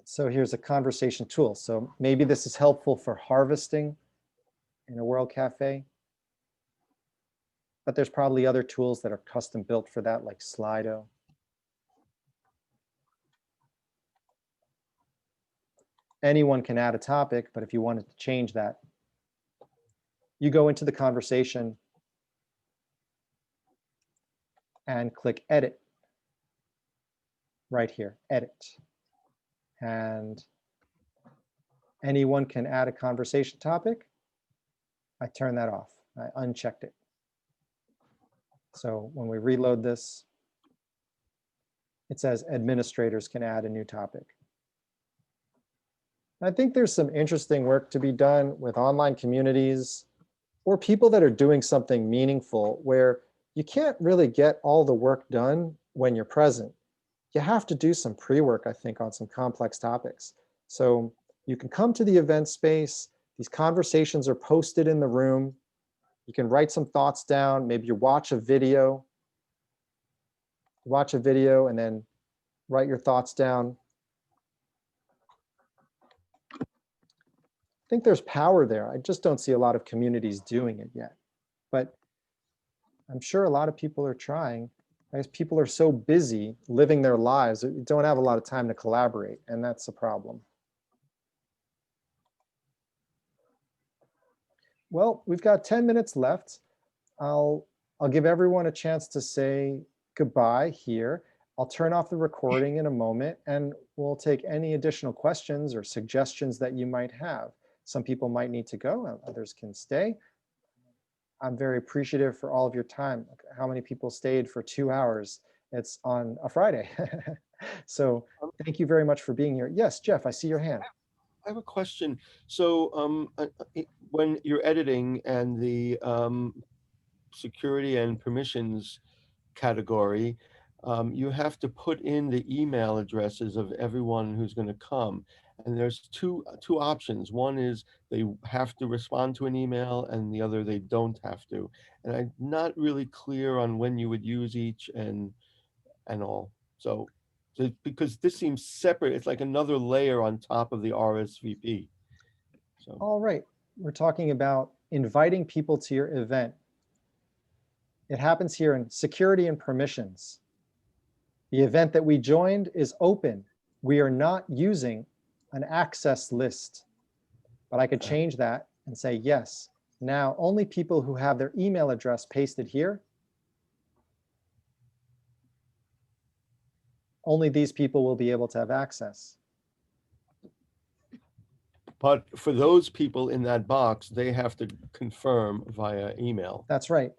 So here's a conversation tool. So maybe this is helpful for harvesting in a World Cafe, but there's probably other tools that are custom built for that, like Slido. anyone can add a topic, but if you wanted to change that, you go into the conversation and click edit right here, edit. And anyone can add a conversation topic. I turn that off. I unchecked it. So when we reload this, it says administrators can add a new topic. I think there's some interesting work to be done with online communities or people that are doing something meaningful where you can't really get all the work done when you're present. You have to do some pre-work, I think, on some complex topics. So you can come to the event space, these conversations are posted in the room, you can write some thoughts down, maybe you watch a video and then write your thoughts down. I think there's power there. I just don't see a lot of communities doing it yet, but I'm sure a lot of people are trying. As people are so busy living their lives, they don't have a lot of time to collaborate, and that's a problem. Well, we've got 10 minutes left. I'll give everyone a chance to say goodbye here. I'll turn off the recording in a moment, and we'll take any additional questions or suggestions that you might have. Some people might need to go, others can stay. I'm very appreciative for all of your time. How many people stayed for 2 hours? It's on a Friday. So thank you very much for being here. Yes, Jeff, I see your hand. I have a question. So when you're editing and the security and permissions category, you have to put in the email addresses of everyone who's going to come. And there's two options. One is they have to respond to an email, and the other they don't have to. And I'm not really clear on when you would use each and all. So because this seems separate, it's like another layer on top of the RSVP. So All right, we're talking about inviting people to your event. It happens here in security and permissions. The event that we joined is open. We are not using an access list, but I could change that and say, yes, now only people who have their email address pasted here, only these people will be able to have access. but for those people in that box, they have to confirm via email. That's right.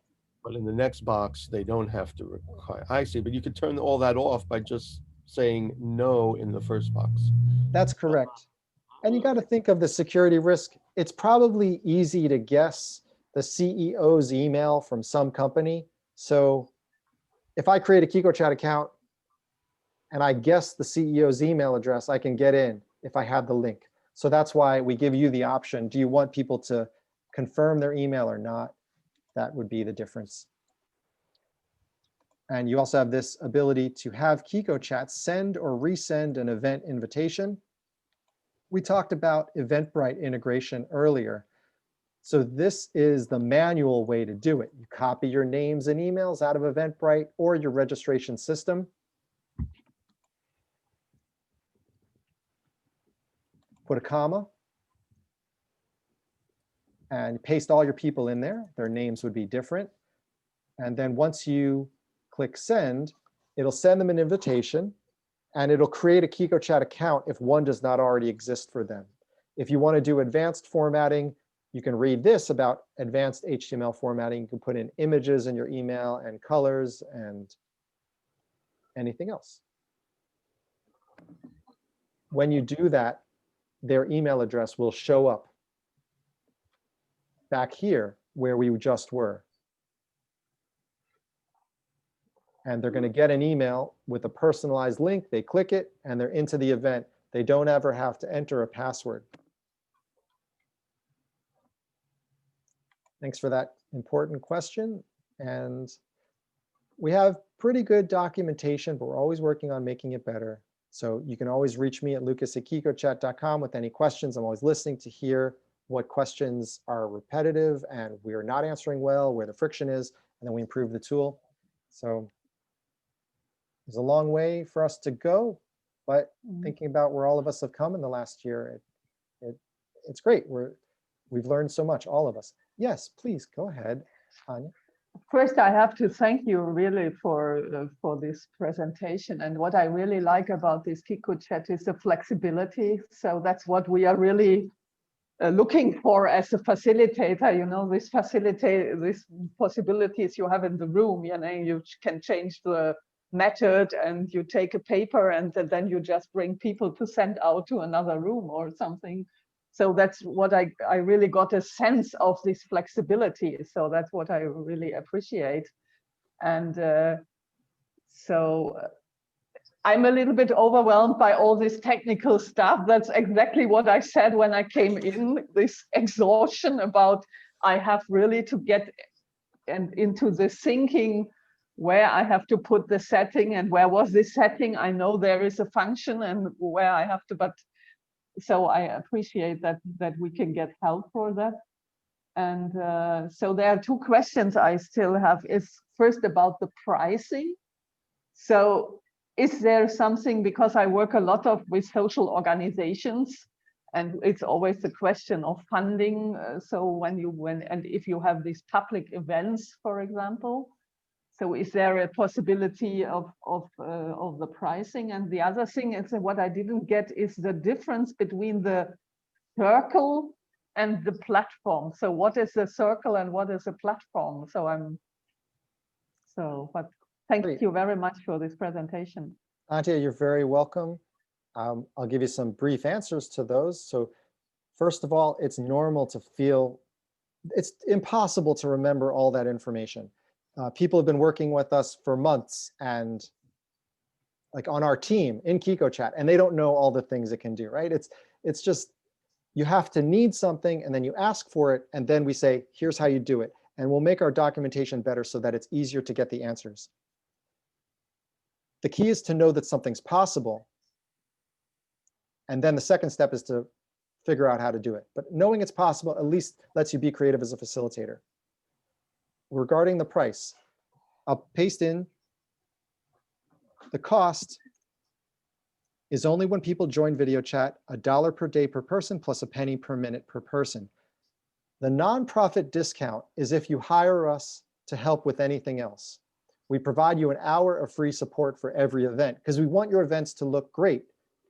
But in the next box, they don't have to require. I see, but you could turn all that off by just saying no in the first box. That's correct. And you got to think of the security risk. It's probably easy to guess the CEO's email from some company. So if I create a Qiqo chat account and I guess the CEO's email address, I can get in if I have the link. So that's why we give you the option. Do you want people to confirm their email or not? That would be the difference. And you also have this ability to have Qiqo chat send or resend an event invitation. We talked about Eventbrite integration earlier. So this is the manual way to do it. You copy your names and emails out of Eventbrite or your registration system. Put a comma and paste all your people in there. Their names would be different. And then once you click send, it'll send them an invitation and it'll create a Qiqo chat account if one does not already exist for them. If you want to do advanced formatting, you can read this about advanced HTML formatting. You can put in images in your email and colors and anything else. When you do that, their email address will show up back here where we just were. And they're going to get an email with a personalized link. They click it and they're into the event. They don't ever have to enter a password. Thanks for that important question. And we have pretty good documentation, but we're always working on making it better. So you can always reach me at lucas@qiqochat.com with any questions. I'm always listening to hear what questions are repetitive and we are not answering well, where the friction is, and then we improve the tool. So there's a long way for us to go, but thinking about where all of us have come in the last year, it's great. We've learned so much, all of us. Yes, please go ahead, Anya. First, I have to thank you really for this presentation. And what I really like about this Qiqo chat is the flexibility. So that's what we are really looking for as a facilitator. You know, these possibilities you have in the room. You know, you can change the method, and you take a paper, and then you just bring people to send out to another room or something. So that's what I really got a sense of this flexibility. So that's what I really appreciate. And so I'm a little bit overwhelmed by all this technical stuff. That's exactly what I said when I came in, this exhaustion about I have really to get into the thinking where I have to put the setting and where was this setting. I know there is a function and where I have to, but so I appreciate that we can get help for that. And so there are two questions I still have. Is first about the pricing. So is there something, because I work a lot with social organizations, and it's always the question of funding. So and if you have these public events, for example, so is there a possibility of the pricing? And the other thing is, what I didn't get is the difference between the circle and the platform. So what is a circle and what is a platform? But thank you very much for this presentation. Antje, you're very welcome. I'll give you some brief answers to those. So first of all, it's normal to feel, it's impossible to remember all that information. People have been working with us for months and like on our team in Qiqo chat, and they don't know all the things it can do, right? It's just, you have to need something and then you ask for it, and then we say, here's how you do it. And we'll make our documentation better so that it's easier to get the answers. The key is to know that something's possible. And then the second step is to figure out how to do it. But knowing it's possible at least lets you be creative as a facilitator. Regarding the price, I'll paste in the cost is only when people join video chat, $1 per day per person plus a penny per minute per person. The nonprofit discount is if you hire us to help with anything else. We provide you an hour of free support for every event because we want your events to look great.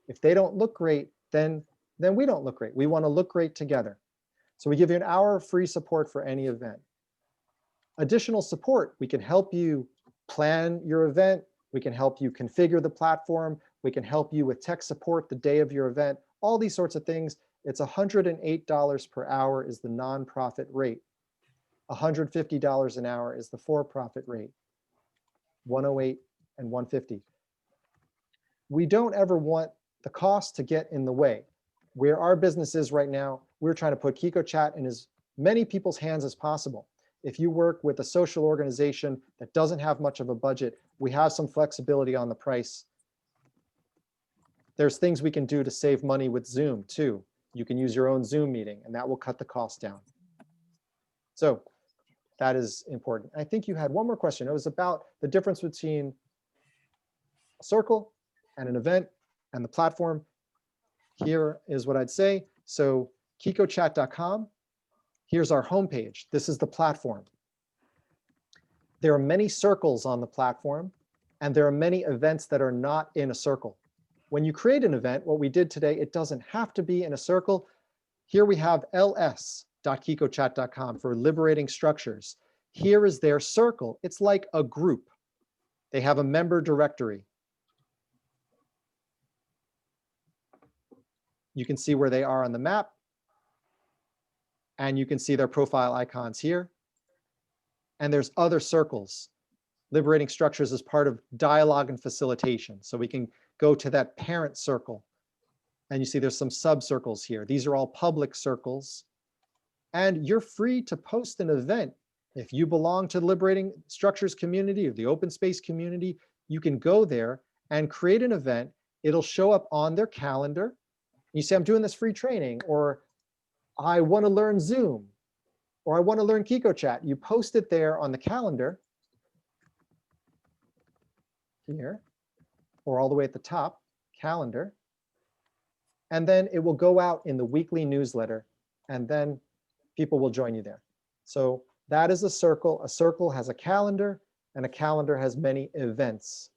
If they don't look great, then we don't look great. We want to look great together. So we give you an hour of free support for any event. Additional support, we can help you plan your event. We can help you configure the platform. We can help you with tech support the day of your event, all these sorts of things. It's $108 per hour is the nonprofit rate. $150 an hour is the for-profit rate. 108 and 150. We don't ever want the cost to get in the way. Where our business is right now, we're trying to put Qiqo chat in as many people's hands as possible. If you work with a social organization that doesn't have much of a budget, we have some flexibility on the price. There's things we can do to save money with Zoom too. You can use your own Zoom meeting and that will cut the cost down. So that is important. I think you had one more question. It was about the difference between a circle and an event and the platform. Here is what I'd say. So QiqoChat.com, here's our homepage. This is the platform. There are many circles on the platform, and there are many events that are not in a circle. When you create an event, what we did today, it doesn't have to be in a circle. Here we have ls.QiqoChat.com for liberating structures. Here is their circle. It's like a group. They have a member directory. You can see where they are on the map. And you can see their profile icons here. And there's other circles. Liberating structures is part of dialogue and facilitation. So we can go to that parent circle. And you see there's some sub-circles here. These are all public circles. And you're free to post an event. If you belong to the Liberating Structures community or the open space community, you can go there and create an event. It'll show up on their calendar. You say, I'm doing this free training, or I want to learn Zoom, or I want to learn Qiqo chat. You post it there on the calendar here, or all the way at the top, calendar. and then it will go out in the weekly newsletter, and then people will join you there. So that is a circle. A circle has a calendar, and a calendar has many events.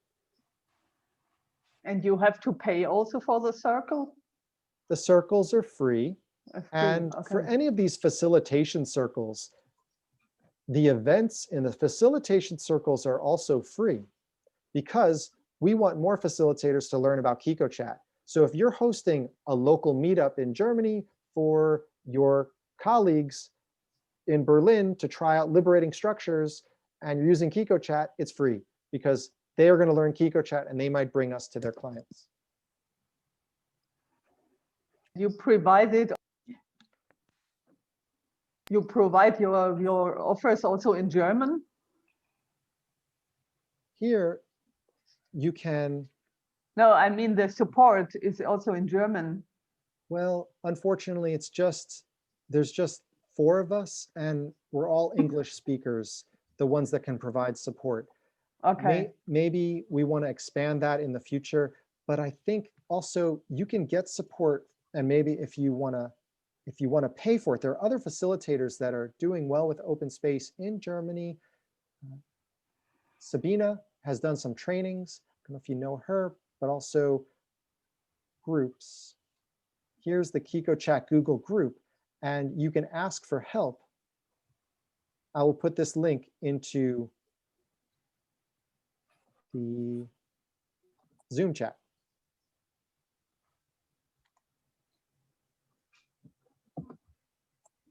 And you have to pay also for the circle? The circles are free. Free, And for okay. any of these facilitation circles, the events in the facilitation circles are also free, because we want more facilitators to learn about Qiqo Chat. So if you're hosting a local meetup in Germany for your colleagues in Berlin to try out liberating structures and you're using Qiqo Chat, it's free, because they are going to learn Qiqo Chat and they might bring us to their clients. You provide your offers also in German? Here, you can. No, I mean the support is also in German. Well, unfortunately, there's just 4 of us, and we're all English speakers, the ones that can provide support. Okay. Maybe we want to expand that in the future, but I think also you can get support, and maybe if you want to pay for it, there are other facilitators that are doing well with open space in Germany. Sabina has done some trainings. I don't know if you know her, but also groups. Here's the Qiqo Chat Google group, and you can ask for help. I will put this link into the Zoom chat.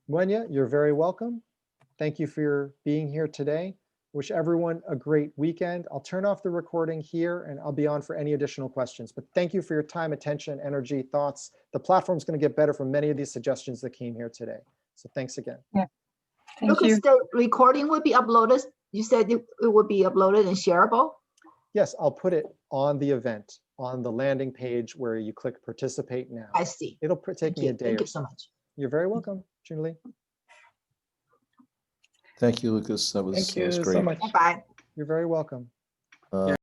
Wenya, you're very welcome. Thank you for being here today. Wish everyone a great weekend. I'll turn off the recording here and I'll be on for any additional questions. But thank you for your time, attention, energy, thoughts. The platform's going to get better from many of these suggestions that came here today. So thanks again. Yeah. Thank Lucas, you. the recording will be uploaded. You said it would be uploaded and shareable? Yes, I'll put it on the event, on the landing page where you click participate now. I see. It'll take me a day Thank or you so much. You're very welcome, Julie. Thank you, Lucas. That was Thank you great. so much. Bye. You're very welcome.